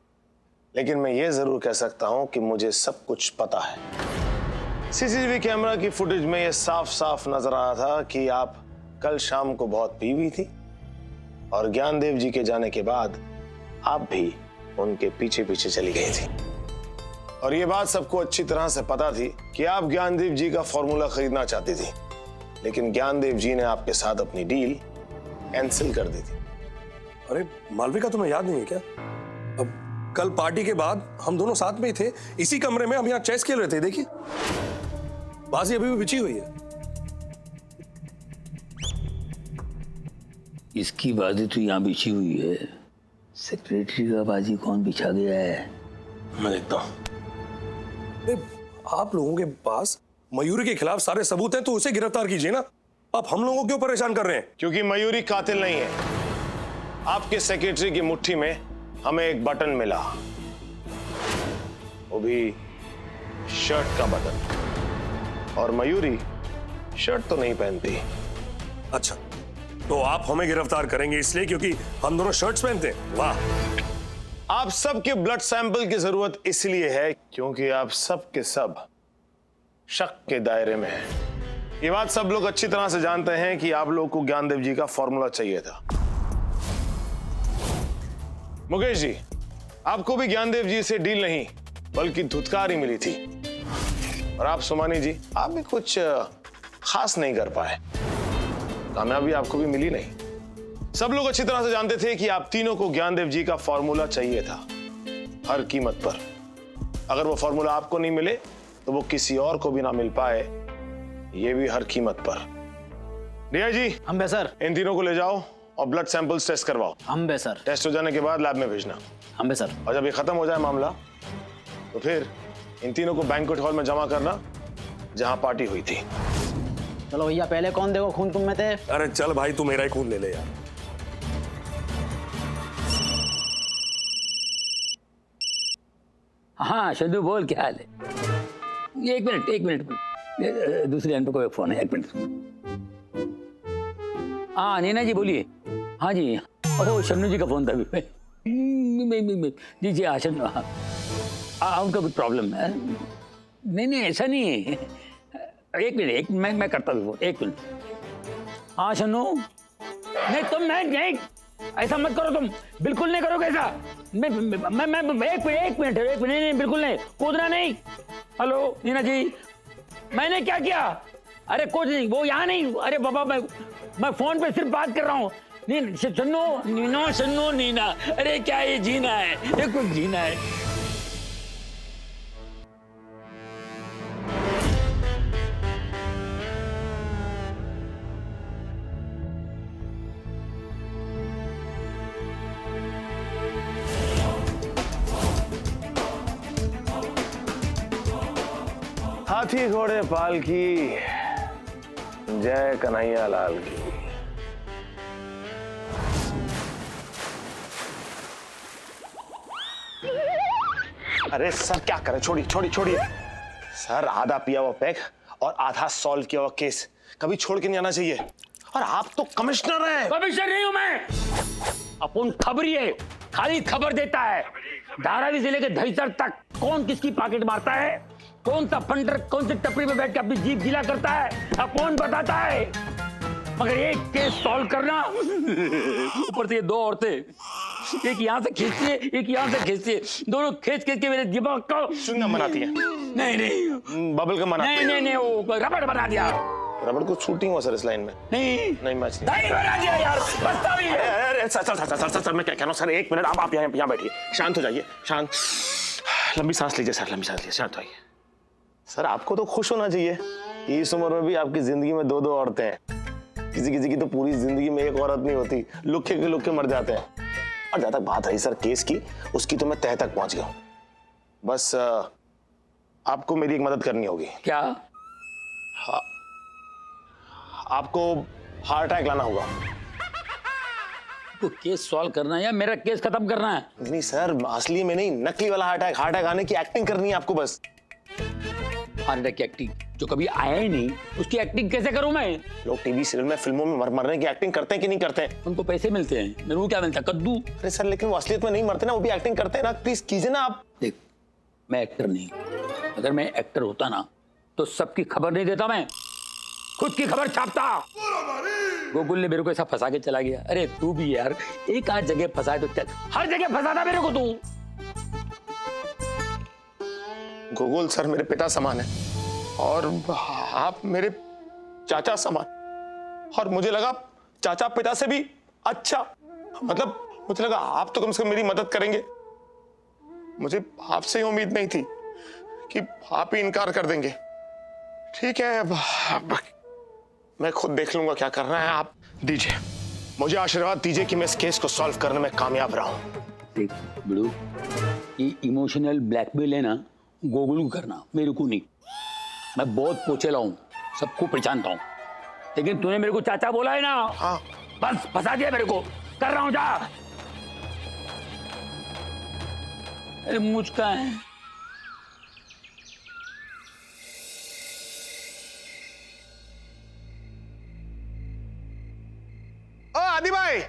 लेकिन मैं ये जरूर कह सकता हूं कि मुझे सब कुछ पता है। सीसीटीवी कैमरा की फुटेज में ये साफ साफ नजर आ रहा था कि आप कल शाम को बहुत पी हुई थी और ज्ञानदेव जी के जाने के बाद आप भी उनके पीछे पीछे चली गई थी। और ये बात सबको अच्छी तरह से पता थी कि आप ज्ञानदेव जी का फॉर्मूला खरीदना चाहती थी, लेकिन ज्ञानदेव जी ने आपके साथ अपनी डील कैंसिल कर दी थी। अरे मालविका, तुम्हें याद नहीं है क्या? अब कल पार्टी के बाद हम दोनों साथ में ही थे, इसी कमरे में हम यहाँ चेस खेल रहे थे। देखिए, बाजी अभी भी बिछी हुई है। इसकी बाजी तो यहाँ बिछी हुई है, सेक्रेटरी का बाजी कौन बिछा गया है? मैं देखता हूँ। आप लोगों के पास मयूरी के खिलाफ सारे सबूत हैं, तो उसे गिरफ्तार कीजिए ना। आप हम लोगों को क्यों परेशान कर रहे हैं? क्योंकि मयूरी कातिल नहीं है। आपके सेक्रेटरी की मुट्ठी में हमें एक बटन मिला, वो भी शर्ट का बटन, और मयूरी शर्ट तो नहीं पहनती। अच्छा, तो आप हमें गिरफ्तार करेंगे इसलिए क्योंकि हम दोनों शर्ट्स पहनते हैं? वाह। आप सबके ब्लड सैंपल की जरूरत इसलिए है क्योंकि आप सब के सब शक के दायरे में हैं। ये बात सब लोग अच्छी तरह से जानते हैं कि आप लोग को ज्ञानदेव जी का फॉर्मूला चाहिए था। मुकेश जी, आपको भी ज्ञानदेव जी से डील नहीं बल्कि धुतकार ही मिली थी, और आप सुमानी जी, आप भी कुछ खास नहीं कर पाए, कामयाबी आपको भी मिली नहीं। सब लोग अच्छी तरह से जानते थे कि आप तीनों को ज्ञानदेव जी का फॉर्मूला चाहिए था, हर कीमत पर। अगर वो फॉर्मूला आपको नहीं मिले तो वो किसी और को भी ना मिल पाए, ये भी हर कीमत पर। रिया जी, हम सर, इन तीनों को ले जाओ और ब्लड सैंपल्स टेस्ट करवाओ। हम सर। टेस्ट हो जाने के बाद लैब में भेजना। हम सर। और जब ये खत्म हो जाए मामला, तो फिर इन तीनों को बैंक्वेट हॉल में जमा करना जहां पार्टी हुई थी। चलो भैया, पहले कौन देखो खून तुम में थे? अरे चल भाई, तू मेरा ही खून ले ले यार। हाँ शंदू, बोल क्या हाल है? ये एक मिनट दूसरे एंड पे कोई फोन है, एक मिनट। हाँ नीना जी बोलिए। हाँ जी, ओह शन्नू जी का फोन था अभी। जी हाँ शन्नू, हाँ उनका कुछ प्रॉब्लम है। नहीं ऐसा नहीं है। एक मिनट मैं करता हूँ फोन, एक मिनट। हाँ शन्नू, नहीं तुम नहीं, ऐसा मत करो तुम, बिल्कुल नहीं करोगे ऐसा। मैं एक मिनट नहीं, बिल्कुल नहीं, कूदना नहीं। हेलो नीना जी, मैंने क्या किया? अरे कुछ नहीं, वो यहाँ नहीं। अरे बाबा, मैं फोन पे सिर्फ बात कर रहा हूँ। शन्नो नीना, अरे क्या ये जीना है? ये कुछ जीना है। हाथी घोड़े पाल की, जय कन्हैया लाल की। अरे सर क्या करे, छोड़िए सर। आधा पिया हुआ पैक और आधा सॉल्व किया हुआ केस कभी छोड़ के नहीं आना चाहिए। और आप तो कमिश्नर हैं। कमिश्नर नहीं हूं मैं, अपन खबरी है, खाली खबर देता है। धारावी जिले के दहीसर तक कौन किसकी पॉकेट मारता है, कौन सा फंडर कौन सी टपरी पे बैठ के अपनी जीप गीला करता है, अब कौन बताता है। मगर एक केस सॉल्व करना, ऊपर से ये दो औरतें, एक यहाँ से खींचती है, एक यहाँ से खींचती है, दोनों खींच के मेरे दिमाग को च्युइंगम बनाती है। नहीं बबल गम बनाती है। नहीं, वो रबड़ बना दिया। रबड़ को शूटिंग हुआ सर इस लाइन में। नहीं मैच नहीं बना दिया यार, बस्ता भी है। अरे सर मैं क्या कह रहा हूँ सर, एक मिनट आप यहाँ बैठिए, शांत हो जाइए, शांत। लंबी सांस लीजिए सर, लंबी सांस लीजिए, शांत होइए। सर आपको तो खुश होना चाहिए, इस उम्र में भी आपकी जिंदगी में दो औरतें हैं। किसी की तो पूरी जिंदगी में एक औरत नहीं होती, लुक्के मर जाते हैं। और जहां तक बात रही सर केस की, उसकी तो मैं तह तक पहुंच गया हूं। बस आपको मेरी एक मदद करनी होगी। क्या? आपको हार्ट अटैक लाना होगा। तो केस सॉल्व करना है या मेरा केस खत्म करना है? नहीं सर, असली में नहीं, नकली वाला हार्ट अटैक आने की एक्टिंग करनी है आपको बस। हार्ट अटैक की एक्टिंग जो कभी आया ही नहीं, उसकी एक्टिंग कैसे करूं मैं? लोग टीवी सीरियल में, फिल्मों में मरने की एक्टिंग करते हैं कि नहीं करते हैं? उनको पैसे मिलते हैं, मेरे को क्या मिलता? कद्दू। अरे सर लेकिन वो असलियत में नहीं मरते ना, वो भी एक्टिंग करते हैं ना, प्लीज कीजिए ना आप। देख, मैं एक्टर नहीं, अगर मैं एक्टर होता ना तो सबकी खबर नहीं देता, मैं खुद की खबर छापता। गोकुल ने मेरे को ऐसा फंसा के चला गया। अरे तू भी यार, एक आध जगह फंसाए तो चल, हर जगह फंसाता मेरे को तू। गोकुल सर मेरे पिता समान है और आप मेरे चाचा समान, और मुझे लगा चाचा पिता से भी अच्छा, मतलब मुझे लगा आप तो कम से कम मेरी मदद करेंगे। मुझे आपसे उम्मीद नहीं थी कि आप ही इनकार कर देंगे। ठीक है, अब मैं खुद देख लूंगा क्या करना है। आप दीजिए, मुझे आशीर्वाद दीजिए कि मैं इस केस को सॉल्व करने में कामयाब रहा हूं। देख बड़ू, ये इमोशनल ब्लैकमेल है ना, गोकुल को करना, मेरे को नहीं। मैं बहुत पोचेला हूं, सबको पहचानता हूं, लेकिन तूने मेरे को चाचा बोला है ना। हाँ। बस फंसा दिया मेरे को, कर रहा हूं, जा। अरे मुझका है। आदि भाई,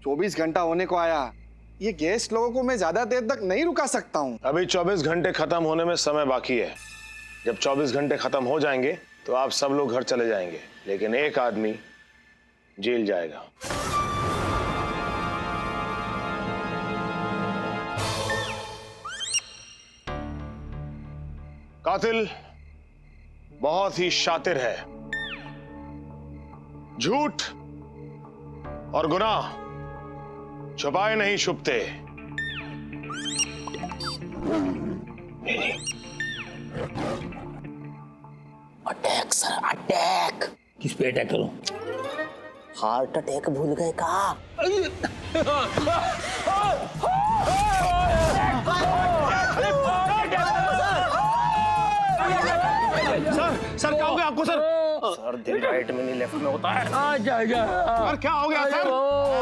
24 घंटा होने को आया, ये गेस्ट लोगों को मैं ज्यादा देर तक नहीं रुका सकता हूँ। अभी 24 घंटे खत्म होने में समय बाकी है। जब 24 घंटे खत्म हो जाएंगे तो आप सब लोग घर चले जाएंगे, लेकिन एक आदमी जेल जाएगा। कातिल बहुत ही शातिर है। झूठ और गुनाह छुपाए नहीं छुपते। Attack sir, attack. किस पे अटैक करूं? हार्ट अटैक भूल गए का? सर क्या हो गया आपको? सर दिल राइट में नहीं लेफ्ट में होता है। यार क्या हो गया सर?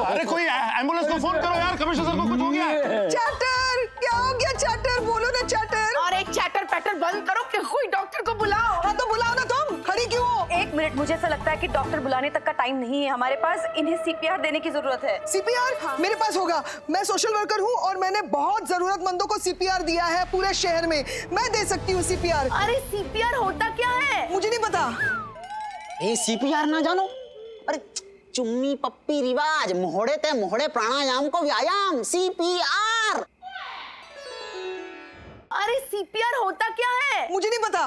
अरे कोई एम्बुलेंस को फोन करो यार, कमिश्नर सर को कुछ हो गया। चैटर, क्या हो गया चैटर? बोलो ना चैटर। अरे चैटर पैटर बंद करो, कि कोई डॉक्टर को बुलाओ। हाँ तो बुलाओ ना, तुम खड़ी क्यों हो? एक मिनट, मुझे ऐसा लगता है कि डॉक्टर बुलाने तक का टाइम नहीं है हमारे पास। इन्हें सीपीआर देने की जरूरत है। सीपीआर? हाँ। मेरे पास होगा, मैं सोशल वर्कर हूँ और मैंने बहुत जरूरतमंदों को सीपीआर दिया है पूरे शहर में। मैं दे सकती हूँ सीपीआर। अरे सीपीआर होता क्या है? मुझे नहीं पता। सीपीआर ना जानो? अरे चुम्मी पप्पी रिवाज, मोहड़े ते मोहड़े प्राणायाम को व्यायाम, CPR। अरे CPR होता क्या है? मुझे नहीं पता।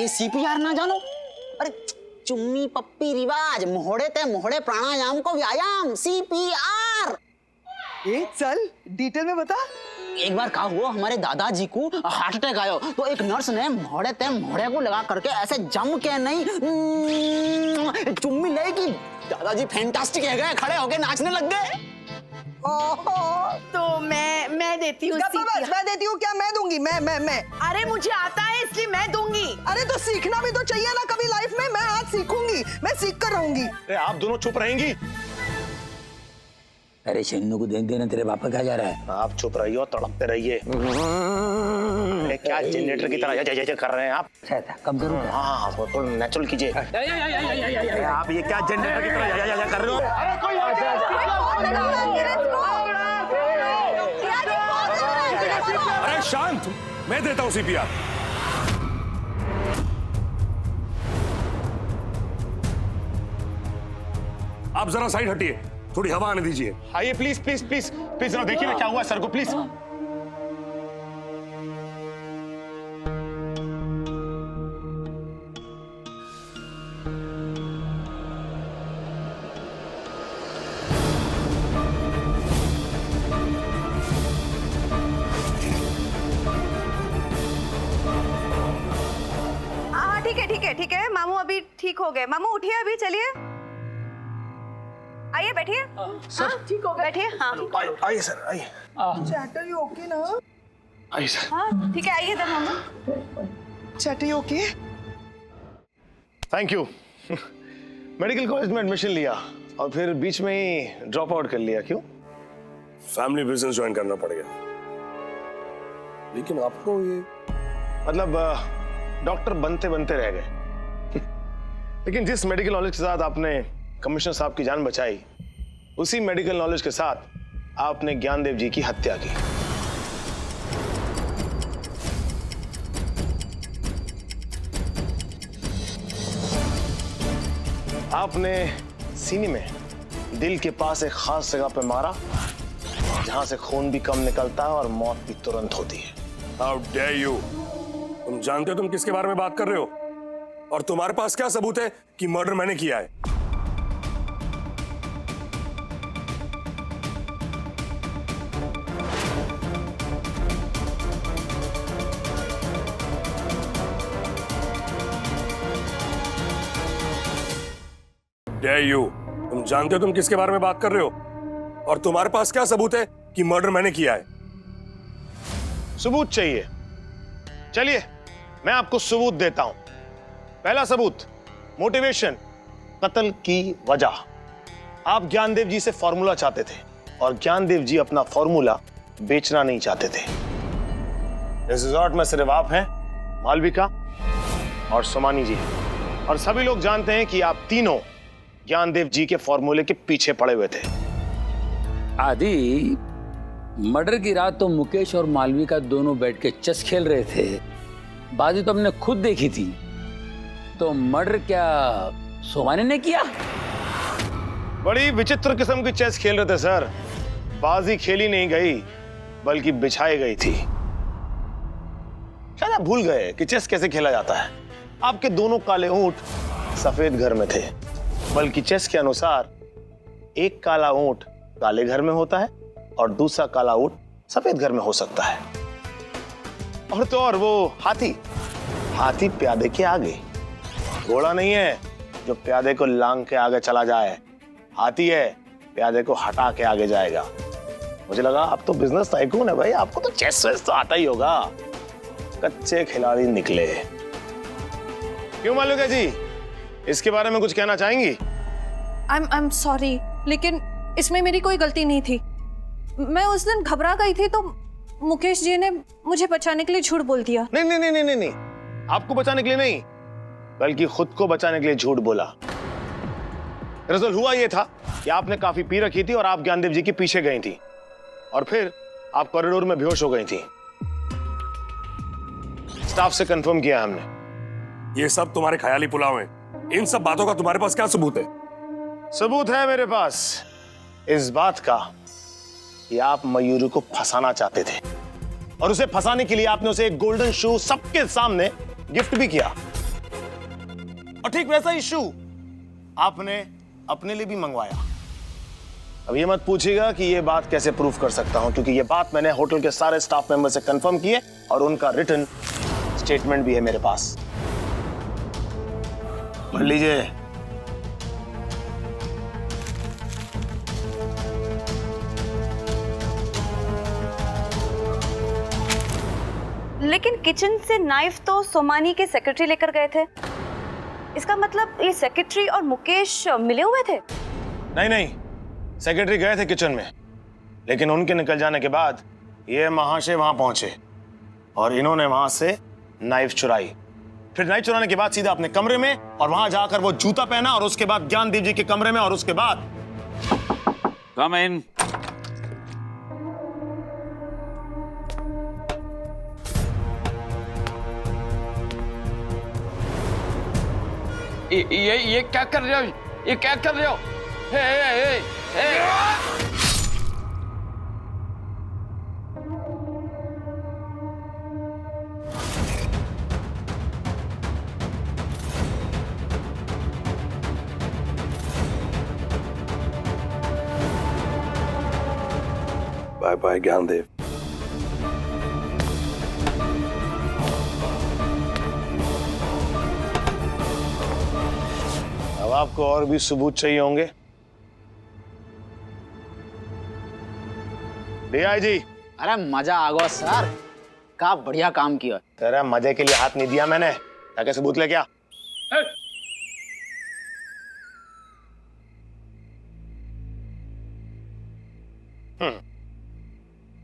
CPR ना जानो? अरे चुम्मी पप्पी रिवाज, मोहड़े ते मोहड़े प्राणायाम को व्यायाम, CPR। चल डिटेल में बता। एक बार क्या हुआ, हमारे दादाजी को हार्ट अटैक आयो, तो एक नर्स ने मोहड़े ते मोहड़े को लगा करके ऐसे जम के नहीं चुम्मी ले की दादाजी फैंटास्टिक है गए, खड़े होके नाचने लग गए। तो मैं देती हूँ। मैं देती हूँ क्या? मैं दूंगी। मैं अरे मुझे आता है इसलिए मैं दूंगी। अरे तो सीखना भी तो चाहिए ना कभी लाइफ में। मैं आज सीखूंगी, मैं सीख कर रहूंगी। अरे आप दोनों चुप रहेंगी? अरे शन्नू को देख देना, तेरे पापा क्या जा रहा है? आप चुप रहिए और तड़पते रहिए। अरे क्या जनरेटर की तरह जय कर रहे हैं आप? कम करो। हाँ तो नेचुरल कीजिए। आप ये क्या जनरेटर की तरह जय कर रहे हो? अरे शांत, मैं देता हूँ CPR। आप जरा साइड हटिए, थोड़ी हवा आने दीजिए। आइए प्लीज प्लीज प्लीज प्लीज जरा देखिए ना क्या हुआ सर को, प्लीज। हाँ ठीक है मामू अभी ठीक हो गए। मामू उठिए अभी, चलिए आइए बैठिए। सर ठीक हो गया। बैठिए। हाँ आइए सर आइए। चैटर यू ओके ना? आइए सर। हाँ ठीक है, आइए इधर मामू। Chatter you okay? Thank you. Medical college में एडमिशन लिया और फिर बीच में ही ड्रॉप आउट कर लिया। क्यों? फैमिली बिजनेस ज्वाइन करना पड़ गया। लेकिन आपको ये मतलब डॉक्टर बनते बनते रह गए। लेकिन जिस मेडिकल नॉलेज के साथ आपने कमिश्नर साहब की जान बचाई, उसी मेडिकल नॉलेज के साथ आपने ज्ञानदेव जी की हत्या की। आपने सीने में दिल के पास एक खास जगह पे मारा जहां से खून भी कम निकलता है और मौत भी तुरंत होती है। How dare you! तुम जानते हो तुम किसके बारे में बात कर रहे हो? और तुम्हारे पास क्या सबूत है कि मर्डर मैंने किया है? Dare you! तुम जानते हो तुम किसके बारे में बात कर रहे हो? और तुम्हारे पास क्या सबूत है कि मर्डर मैंने किया है? सबूत चाहिए? चलिए मैं आपको सबूत देता हूं। पहला सबूत, मोटिवेशन, कत्ल की वजह। आप ज्ञानदेव जी से फॉर्मूला चाहते थे और ज्ञानदेव जी अपना फॉर्मूला बेचना नहीं चाहते थे। इस रिजॉर्ट में सिर्फ आप हैं, मालविका और सोमानी जी, और सभी लोग जानते हैं कि आप तीनों ज्ञानदेव जी के फॉर्मूले के पीछे पड़े हुए थे। आदि, मर्डर की रात तो मुकेश और मालविका दोनों बैठ के चेस खेल रहे थे। बाजी तो हमने खुद देखी थी। तो मर्डर क्या सोमानी ने किया? बड़ी विचित्र किस्म की चेस खेल रहे थे सर। बाजी खेली नहीं गई बल्कि बिछाई गई थी। शायद आप भूल गए कि चेस कैसे खेला जाता है। आपके दोनों काले ऊंट सफेद घर में थे, बल्कि चेस के अनुसार एक काला ऊंट काले घर में होता है और दूसरा काला ऊंट सफेद घर में हो सकता है। और तो और वो हाथी प्यादे के आगे। घोड़ा नहीं है जो प्यादे को लांग के आगे चला जाए, हाथी है प्यादे को हटा के आगे जाएगा। मुझे लगा आप तो बिजनेस टाइकून है भाई, आपको तो चेस वेस तो आता ही होगा। कच्चे खिलाड़ी निकले। क्यों मालूका जी, इसके बारे में कुछ कहना चाहेंगी? आई एम सॉरी, लेकिन इसमें मेरी कोई गलती नहीं थी। मैं उस दिन घबरा गई थी तो मुकेश जी ने मुझे बचाने के लिए झूठ बोल दिया। नहीं नहीं नहीं नहीं नहीं, आपको बचाने के लिए नहीं, बल्कि खुद को बचाने के लिए झूठ बोला। दरअसल हुआ यह था कि आपने काफी पी रखी थी और आप ज्ञानदेव जी के पीछे गई थी और फिर आप कॉरिडोर में बेहोश हो गई थी। स्टाफ से कंफर्म किया हमने। ये सब तुम्हारे ख्याली पुलाव हैं। इन सब बातों का तुम्हारे पास क्या सबूत है? सबूत है मेरे पास इस बात का कि आप मयूरी को फंसाना चाहते थे और उसे फंसाने के लिए आपने उसे एक गोल्डन शू सबके सामने गिफ्ट भी किया और ठीक वैसा ही शू आपने अपने लिए भी मंगवाया। अब ये मत पूछिएगा कि ये बात कैसे प्रूफ कर सकता हूं, क्योंकि ये बात मैंने होटल के सारे स्टाफ मेंबर से कंफर्म की है और उनका रिटन स्टेटमेंट भी है मेरे पास। पढ़ लीजिए। लेकिन किचन से नाइफ तो सोमानी के सेक्रेटरी लेकर गए थे। इसका मतलब ये सेक्रेटरी और मुकेश मिले हुए थे? नहीं, सेक्रेटरी गए थे किचन में, लेकिन उनके निकल जाने के बाद ये महाशय वहां पहुंचे और इन्होंने वहां से नाइफ चुराई। फिर नाइफ चुराने के बाद सीधा अपने कमरे में और वहां जाकर वो जूता पहना और उसके बाद ज्ञानदेव जी के कमरे में और उसके बाद कम इन। ये क्या कर रहे हो? ये क्या कर रहे हो? हे। Bye bye Gyandev. अब आपको और भी सबूत चाहिए होंगे। डीआईजी। अरे मजा आ गया सर, क्या बढ़िया काम किया। तेरा मजे के लिए हाथ नहीं दिया मैंने, ताकि सबूत ले क्या।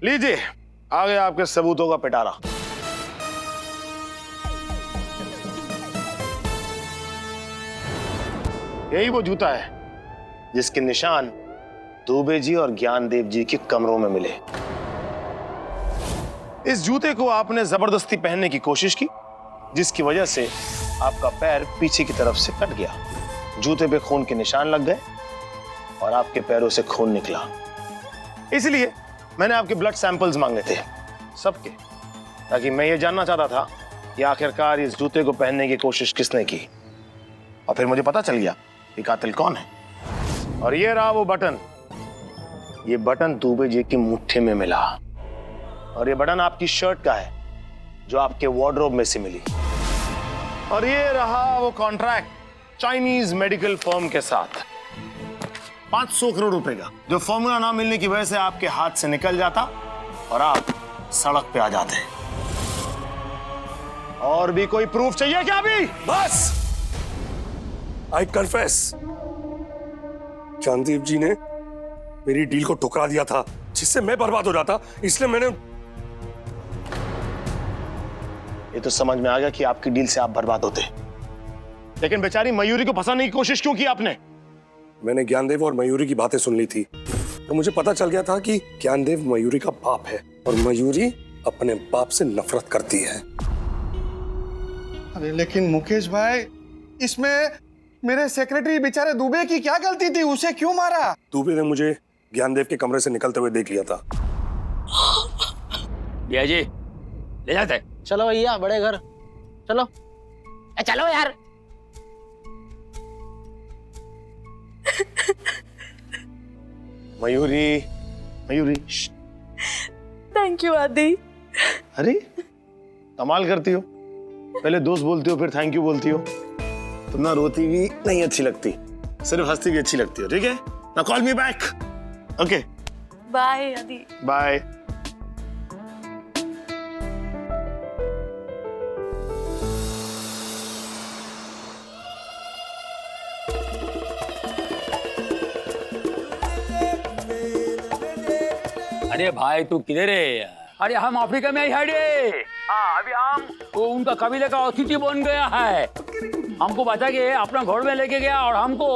लीजिए, आ गया आपके सबूतों का पिटारा। यही वो जूता है जिसके निशान दुबे जी और ज्ञानदेव जी के कमरों में मिले। इस जूते को आपने जबरदस्ती पहनने की कोशिश की, जिसकी वजह से आपका पैर पीछे की तरफ से कट गया। जूते पे खून के निशान लग गए और आपके पैरों से खून निकला। इसलिए मैंने आपके ब्लड सैंपल्स मांगे थे, सबके, ताकि मैं ये जानना चाहता था कि आखिरकार इस जूते को पहनने की कोशिश किसने की। और फिर मुझे पता चल गया कि कातिल कौन है। और ये रहा वो बटन। ये बटन दुबे जी की मुट्ठी में मिला और ये बटन आपकी शर्ट का है जो आपके वार्डरोब में से मिली। और ये रहा वो कॉन्ट्रैक्ट चाइनीज मेडिकल फर्म के साथ 500 करोड़ रुपए का, जो फॉर्मूला ना मिलने की वजह से आपके हाथ से निकल जाता और आप सड़क पे आ जाते। और भी कोई प्रूफ चाहिए क्या? अभी बस। आई कन्फेस, ज्ञानदेव जी ने मेरी डील को ठुकरा दिया था, जिससे मैं बर्बाद हो जाता, इसलिए मैंने। ये तो समझ में आ गया कि आपकी डील से आप बर्बाद होते, लेकिन बेचारी मयूरी को फंसाने की कोशिश क्यों की आपने? मैंने ज्ञानदेव और मयूरी की बातें सुन ली थी, तो मुझे पता चल गया था कि ज्ञानदेव मयूरी का बाप है और मयूरी अपने बाप से नफरत करती है। अरे लेकिन मुकेश भाई, इसमें मेरे सेक्रेटरी बेचारे दुबे की क्या गलती थी? उसे क्यों मारा? दुबे ने मुझे ज्ञानदेव के कमरे से निकलते हुए देख लिया था। भैया जी ले जाते हैं। चलो भैया, बड़े घर चलो। चलो यार। मयूरी, मयूरी। थैंक यू आदि। अरे कमाल करती हो, पहले दोस्त बोलती हो फिर थैंक यू बोलती हो। तुम ना रोती भी नहीं अच्छी लगती, सिर्फ हंसती भी अच्छी लगती हो। ठीक है ना, call me back. Okay bye Aadi. Bye. अरे भाई तू किधर है? अरे हम अफ्रीका में ही है। हाँ, अभी हम उनका कबीले का अतिथि बन गया है। हमको बचा के अपना घर में लेके गया और हमको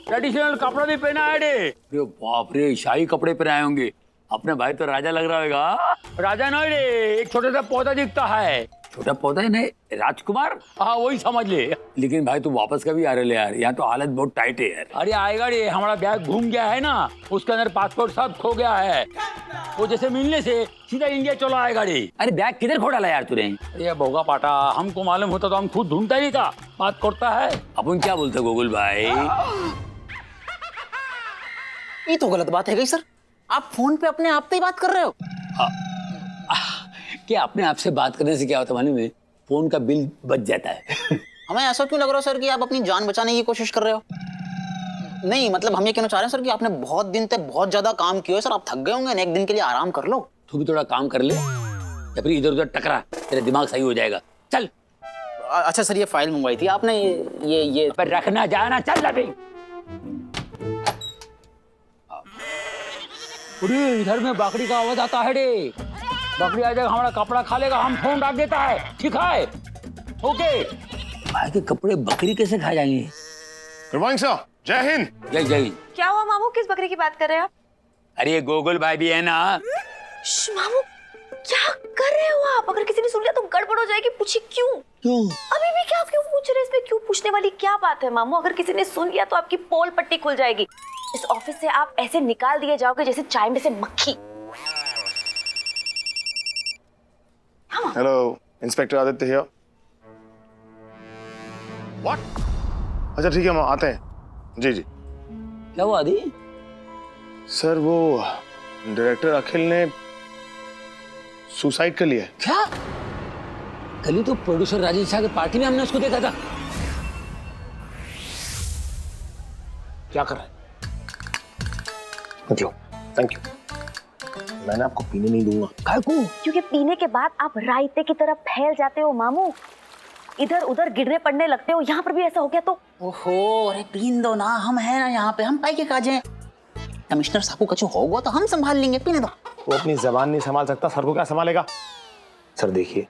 ट्रेडिशनल कपड़ा भी पहना है। अरे बाप रे, शाही कपड़े पहनाए होंगे। अपने भाई तो राजा लग रहा होगा। राजा नहीं रे, एक छोटा सा पौधा दिखता है। छोटा पौधा है ना राजकुमार, हाँ वही समझ ले। लेकिन भाई तू वापस कभी आ रहे ले यार, यहाँ तो हालत बहुत टाइट है यार। अरे आएगा रे, हमारा बैग घूम गया है ना, उसके अंदर पासपोर्ट सब खो गया है। वो जैसे मिलने से सीधा इंडिया चला आएगा रे। अरे बैग किधर खो डाला यार तूने? अरे भोगा पाटा, हमको मालूम होता तो हम खुद ढूंढता ही था। बात करता है अपन क्या बोलते गोकुल भाई? ये तो गलत बात है गई सर, आप फोन पे अपने आप से ही बात कर रहे हो। क्या अपने आप से बात करने से क्या होता मालूम है? फोन का बिल बच जाता है। हमें ऐसा क्यों लग रहा है सर कि आप अपनी जान बचाने की कोशिश कर रहे हो? नहीं मतलब हम ये कहना चाह रहे हैं सर कि आपने बहुत दिन तक बहुत ज्यादा काम किया है सर, आप थक गए होंगे, एक दिन के लिए आराम कर लो। तू भी थोड़ा काम कर ले या फिर इधर उधर टकरा, तेरा दिमाग सही हो जाएगा। चल। अच्छा सर, ये फाइल मंगवाई थी आपने, ये पर रखना जाना, चल अभी। इधर में बकरी का आवाज आता है रे। बकरी आ जाएगा, हमारा कपड़ा खा लेगा, हम फोन रख देता है, ठीक है? ओके। भाई के कपड़े बकरी कैसे खा जाएंगे? गुड मॉर्निंग सर, जय हिंद। जय जय हिंद। क्या हुआ मामू, किस बकरी की बात कर रहे हैं आप? अरे ये गोकुल भाई भी है ना। मामू क्या कर रहे हो आप? अगर किसी ने सुन लिया तो गड़बड़ हो जाएगी। पूछिए क्यों? क्यों? अभी भी क्या क्यों पूछ रहे हैं? इसमें क्यों पूछने वाली क्या बात है मामू? अगर किसी ने सुन लिया तो आपकी पोल पट्टी खुल जाएगी। इस ऑफिस से आप ऐसे निकाल दिए जाओगे जैसे चाय में से मक्खी। Hello, inspector Aditya here. What? अच्छा ठीक है, हम आते हैं। जी जी। क्या हुआ आदि? सर वो डायरेक्टर अखिल ने सुसाइड कर लिया। क्या? कल ही तो प्रोड्यूसर राजेश शाह की पार्टी में हमने उसको देखा था। क्या कर रहा है? मतलब थैंक यू, मैंने आपको पीने नहीं दूंगा। काय को? क्योंकि पीने के बाद आप रायते की तरफ फैल जाते हो मामू, इधर उधर गिरने पड़ने लगते हो। यहाँ पर भी ऐसा हो गया तो? ओहो, अरे पीन दो ना, हम हैं ना यहाँ पे, हम पाई के काज हैं। कमिश्नर साहब को कुछ होगा तो हम संभाल लेंगे, पीने दो। वो अपनी जबान नहीं संभाल सकता, सर को क्या संभालेगा? सर देखिए,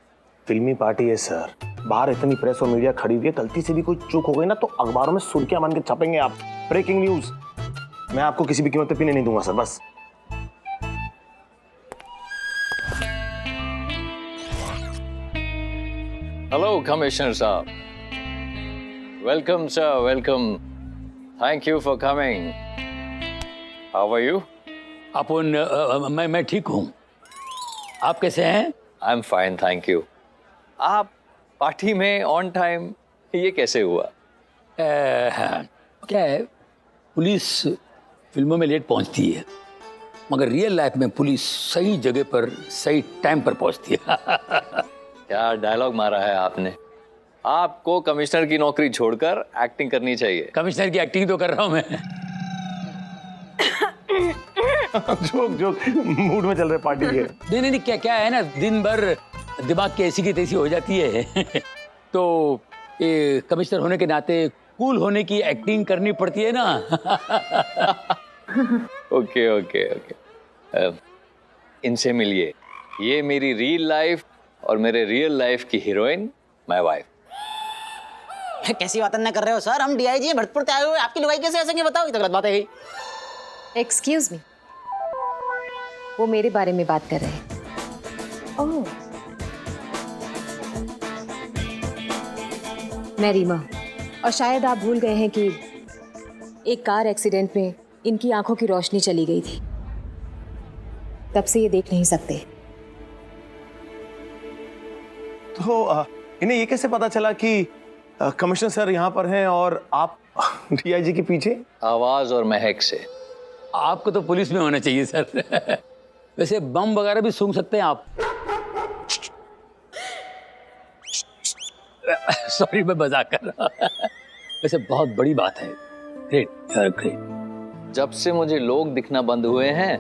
फिल्मी पार्टी है सर, बाहर इतनी प्रेस और मीडिया खड़ी हुई है, गलती से भी कोई चूक हो गई ना तो अखबारों में सुर्खियां बन के छपेंगे आप। Breaking news. मैं आपको किसी भी कीमत पे पीने नहीं दूंगा सर, बस। Hello, Commissioner Saab. Welcome, sir. Welcome. Thank you for coming. How are you? अपन मैं ठीक हूँ। आप कैसे हैं? I'm fine, thank you. आप पार्टी में ऑन टाइम, ये कैसे हुआ? क्या है, पुलिस फिल्मों में लेट पहुंचती है, मगर रियल लाइफ में पुलिस सही जगह पर सही टाइम पर पहुंचती है। क्या डायलॉग मारा है आपने। आपको कमिश्नर की नौकरी छोड़कर एक्टिंग करनी चाहिए। कमिश्नर की एक्टिंग तो कर रहा हूं मैं। जोक जोक, मूड में चल रहे पार्टी के। नहीं नहीं, क्या क्या है ना, दिन भर दिमाग की ऐसी की तैसी हो जाती है। तो ये कमिश्नर होने के नाते कूल होने की एक्टिंग करनी पड़ती है ना। ओके ओके ओके, इनसे मिलिए, ये मेरी रियल लाइफ और मेरे रियल लाइफ की हीरोइन, माय वाइफ। कैसी बात न कर रहे हो सर, हम डीआईजी भरतपुर से आए हुए, आपकी लुगाई कैसे आ सकेंगे बताओ? ये तो गलत बात है। एक्सक्यूज मी, वो मेरे बारे में बात कर रहे हैं। ओह, मैं रीमा, और शायद आप भूल गए हैं कि एक कार एक्सीडेंट में इनकी आंखों की रोशनी चली गई थी, तब से ये देख नहीं सकते। तो इन्हें ये कैसे पता चला कि कमिश्नर सर यहाँ पर हैं और आप डीआईजी के पीछे? आवाज और महक से। आपको तो पुलिस में होना चाहिए सर। वैसे बम वगैरह भी सूंघ सकते हैं आप। सॉरी, मैं मजाक कर रहा। वैसे बहुत बड़ी बात है। Great, great. जब से मुझे लोग दिखना बंद हुए हैं,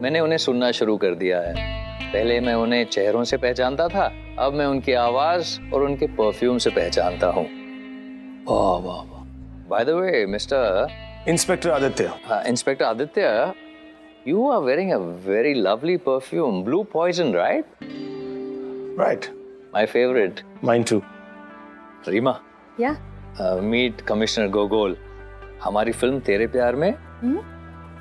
मैंने उन्हें सुनना शुरू कर दिया है। पहले मैं उन्हें चेहरों से पहचानता था, अब मैं उनकी आवाज और उनके परफ्यूम से पहचानता हूँ। वाह वाह वाह। By the way mister inspector Aditya. Inspector Aditya, you are wearing a very lovely perfume, Blue Poison, right? Right. My favorite. Mine too. Reema, या मीट कमिश्नर गोगोल। हमारी फिल्म तेरे प्यार में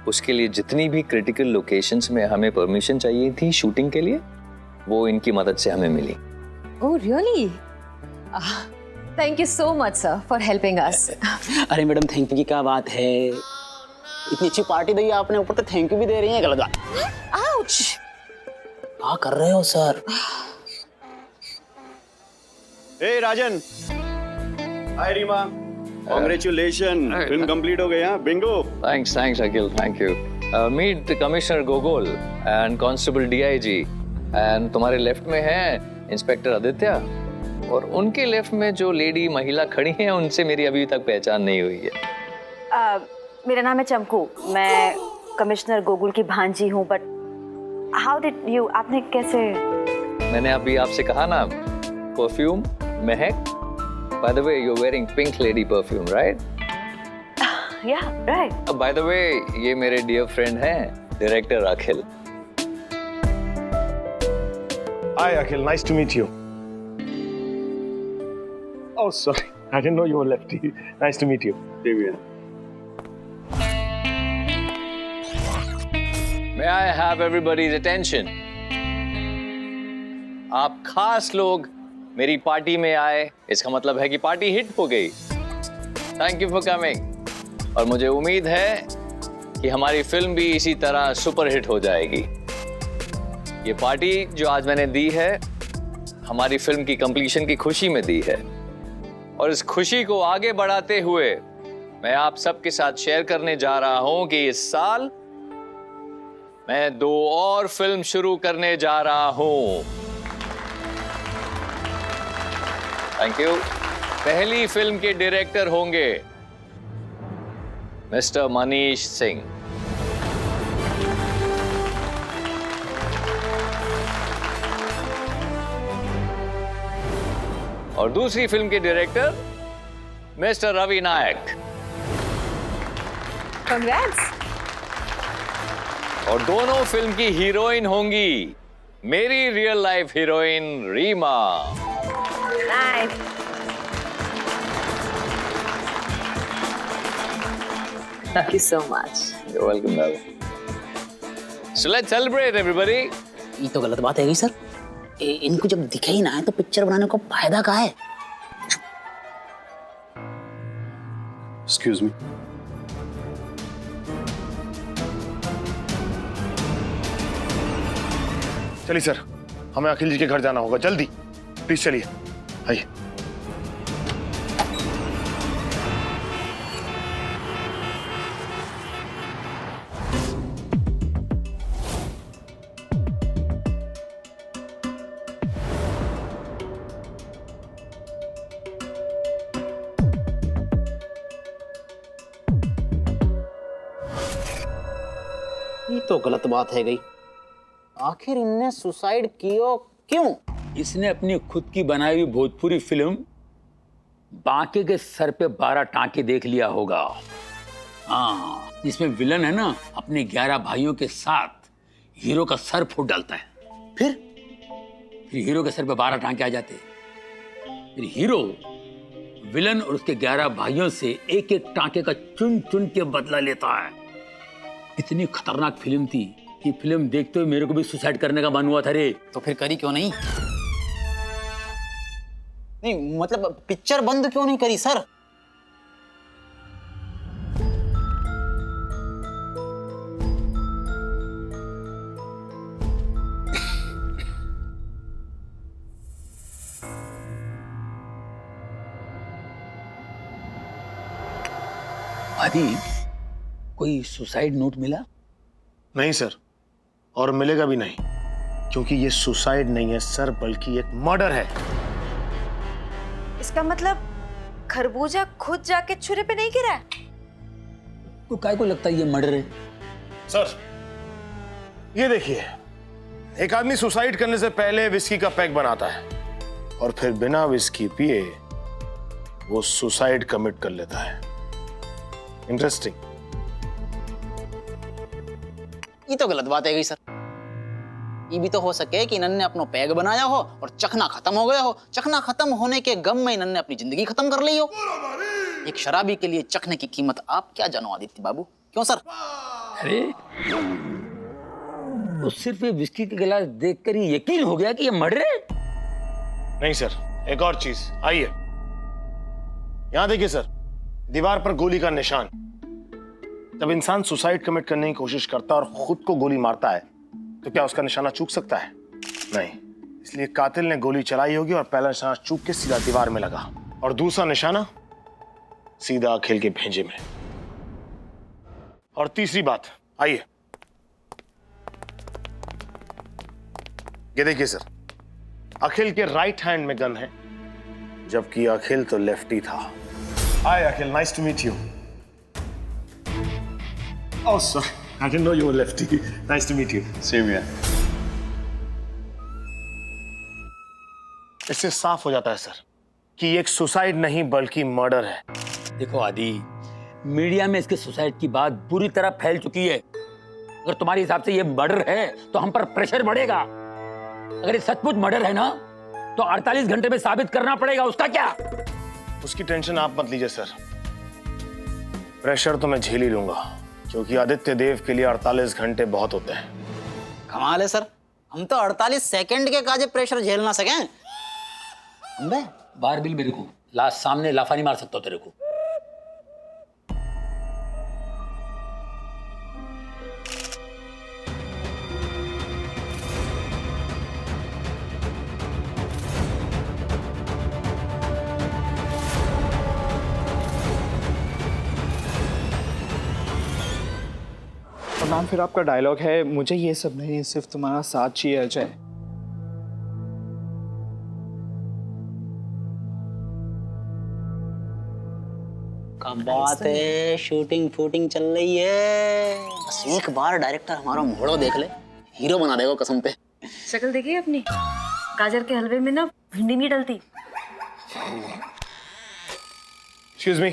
उसके लिए जितनी भी क्रिटिकल लोकेशंस में हमें परमिशन चाहिए थी शूटिंग के लिए, वो इनकी मदद से हमें मिली। Oh, really? Thank you so much, sir, for helping us. अरे मैडम थैंक यू की क्या बात है, इतनी अच्छी पार्टी दी आपने, ऊपर तो थैंक यू भी दे रही हैं, गलत बात। Ouch! क्या कर रहे हो सर? Hey राजन, हाय रीमा, कांग्रेचुलेशन, फिल्म कंप्लीट हो गया, Bingo. Thanks, Akhil, thank you. Meet Commissioner Gogol and Constable DIG. And तुम्हारे लेफ्ट में है इंस्पेक्टर आदित्य, और उनके लेफ्ट में जो लेडी महिला खड़ी हैं उनसे मेरी अभी तक पहचान नहीं हुई है। मेरा नाम है चमकू, मैं कमिश्नर गोकुल की भांजी हूँ, बट हाउ डिड यू, आपने कैसे? मैंने अभी आपसे कहा ना, perfume, Mahak. By the way, you're wearing pink lady perfume, right? Yeah, right. By the way, ये मेरे dear friend हैं, director Akhil. Hi, Akhil. Nice to meet you. Oh, sorry. I didn't know you were lefty. Nice to meet you. Same here. May I have everybody's attention? आप खास लोग मेरी party में आए, इसका मतलब है कि पार्टी हिट हो गई। Thank you for coming. और मुझे उम्मीद है कि हमारी फिल्म भी इसी तरह सुपर हिट हो जाएगी। ये पार्टी जो आज मैंने दी है, हमारी फिल्म की कंप्लीशन की खुशी में दी है, और इस खुशी को आगे बढ़ाते हुए मैं आप सबके साथ शेयर करने जा रहा हूं कि इस साल मैं 2 और फिल्म शुरू करने जा रहा हूं। Thank you. पहली फिल्म के डायरेक्टर होंगे मिस्टर मनीष सिंह, और दूसरी फिल्म के director mister Ravi Nayak, Congrats! और दोनों फिल्म की हीरोइन होंगी मेरी real life heroine Reema. Nice. Thank you so much. You're welcome, darling. So let's celebrate, everybody. ये तो गलत बात है सर, इनको जब दिखे ही ना है तो पिक्चर बनाने का फायदा क्या है? Excuse me. चलिए सर, हमें अखिल जी के घर जाना होगा, जल्दी प्लीज चलिए, आइए। ये तो गलत बात है गई, आखिर इनने सुसाइड किया क्यों? इसने अपनी खुद की बनाई हुई भोजपुरी फिल्म बांके के सर पे 12 टांके देख लिया होगा। हाँ, इसमें विलन है ना, अपने 11 भाइयों के साथ हीरो का सर फोड़ डालता है, फिर हीरो के सर पे 12 टांके आ जाते हैं। फिर हीरो विलन और उसके 11 भाइयों से एक एक टांके का चुन चुन के बदला लेता है। इतनी खतरनाक फिल्म थी कि फिल्म देखते हुए मेरे को भी सुसाइड करने का मन हुआ था रे। तो फिर करी क्यों नहीं? नहीं मतलब पिक्चर बंद क्यों नहीं करी सर? आदि कोई सुसाइड नोट मिला? नहीं सर, और मिलेगा भी नहीं, क्योंकि ये सुसाइड नहीं है सर, बल्कि एक मर्डर है। इसका मतलब खरबूजा खुद जाके छुरे पे नहीं गिरा है? तो काय को लगता है ये मर्डर है? सर ये देखिए, एक आदमी सुसाइड करने से पहले विस्की का पैक बनाता है और फिर बिना विस्की पिए वो सुसाइड कमिट कर लेता है। इंटरेस्टिंग। ये तो गलत बात है गई सर। ये भी तो हो सके कि इन्होंने अपना पैग बनाया हो और चखना खत्म हो गया हो। चखना खत्म होने के गम में इन्होंने अपनी जिंदगी खत्म कर ली हो। एक शराबी के लिए चखने की कीमत आप क्या जानो आदित्य बाबू, क्यों सर? अरे वो सिर्फ ये विस्की के गिलास देखकर ही यकीन हो गया कि ये मर्डर है। नहीं सर, एक और चीज, आइए यहां देखिए सर, दीवार पर गोली का निशान। जब इंसान सुसाइड कमिट करने की कोशिश करता है और खुद को गोली मारता है तो क्या उसका निशाना चूक सकता है? नहीं, इसलिए कातिल ने गोली चलाई होगी और पहला निशाना चूक के सीधा दीवार में लगा और दूसरा निशाना सीधा अखिल के भेजे में। और तीसरी बात, आइए ये देखिए सर, अखिल के राइट हैंड में गन है जबकि अखिल तो लेफ्टी था। Hi Akhil, nice to meet you. Oh sorry, I didn't know you were lefty. Nice to meet you. Same here. इससे साफ हो जाता है सर कि ये एक सुसाइड नहीं बल्कि मर्डर है। देखो आदि, मीडिया में इसके सुसाइड की बात बुरी तरह फैल चुकी है। अगर तुम्हारे हिसाब से ये मर्डर है तो हम पर प्रेशर बढ़ेगा। अगर ये सचमुच मर्डर है ना तो 48 घंटे में साबित करना पड़ेगा। उसका क्या? उसकी टेंशन आप मत लीजिए सर, प्रेशर तो मैं झेल ही लूंगा क्योंकि आदित्य देव के लिए 48 घंटे बहुत होते हैं। कमाल है सर, हम तो 48 सेकंड के काजे प्रेशर झेल ना सकें। अम्बे बार बिल मेरे को लास्ट सामने लाफा नहीं मार सकता तेरे को। और मैम फिर आपका डायलॉग है, मुझे ये सब नहीं सिर्फ तुम्हारा साथ चाहिए अजय। क्या बात है, शूटिंग फूटिंग चल रही है। बस एक बार डायरेक्टर हमारा मोड़ो देख ले, हीरो बना देगा कसम पे। शक्ल देखिए अपनी, गाजर के हलवे में ना भिंडी नहीं डलती। एक्सक्यूज मी,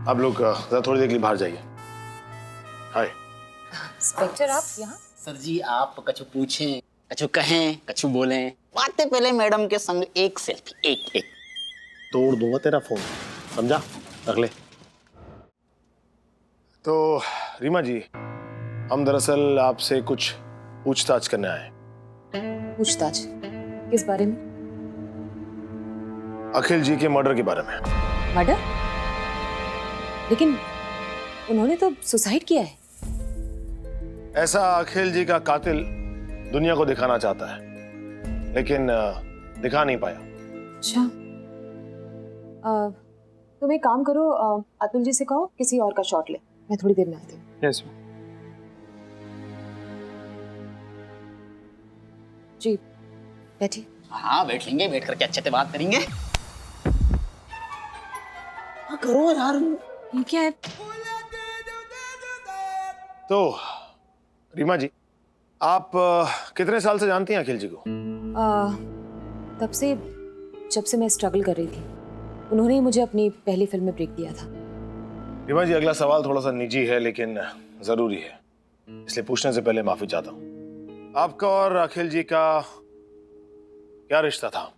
आप लोग जरा थोड़ी देर के लिए बाहर जाइए। हाय इंस्पेक्टर, आप यहाँ? सर जी, आप कछु पूछें, कछु कहें, कछु बोलें, बातें पहले मैडम के संग एक सेल्फी, एक तोड़ दूंगा तेरा फोन, समझा? रख ले। तो रीमा जी, हम दरअसल आपसे कुछ पूछताछ करने आए। पूछताछ किस बारे में? अखिल जी के मर्डर के बारे में। मर्डर? लेकिन उन्होंने तो सुसाइड किया है। ऐसा अखिल जी का कातिल दुनिया को दिखाना चाहता है लेकिन दिखा नहीं पाया। अच्छा, तुम एक काम करो, अतुल जी से कहो किसी और का शॉट ले, मैं थोड़ी देर में आती हूँ। यस जी बैठिए। हाँ बैठ लेंगे, बैठ करके अच्छे से बात करेंगे। हाँ करो यार, ये क्या है? तो रीमा जी, आप कितने साल से जानती हैं अखिल जी को? तब से जब से मैं स्ट्रगल कर रही थी, उन्होंने ही मुझे अपनी पहली फिल्म में ब्रेक दिया था। रीमा जी, अगला सवाल थोड़ा सा निजी है लेकिन जरूरी है, इसलिए पूछने से पहले माफी चाहता हूँ। आपका और अखिल जी का क्या रिश्ता था?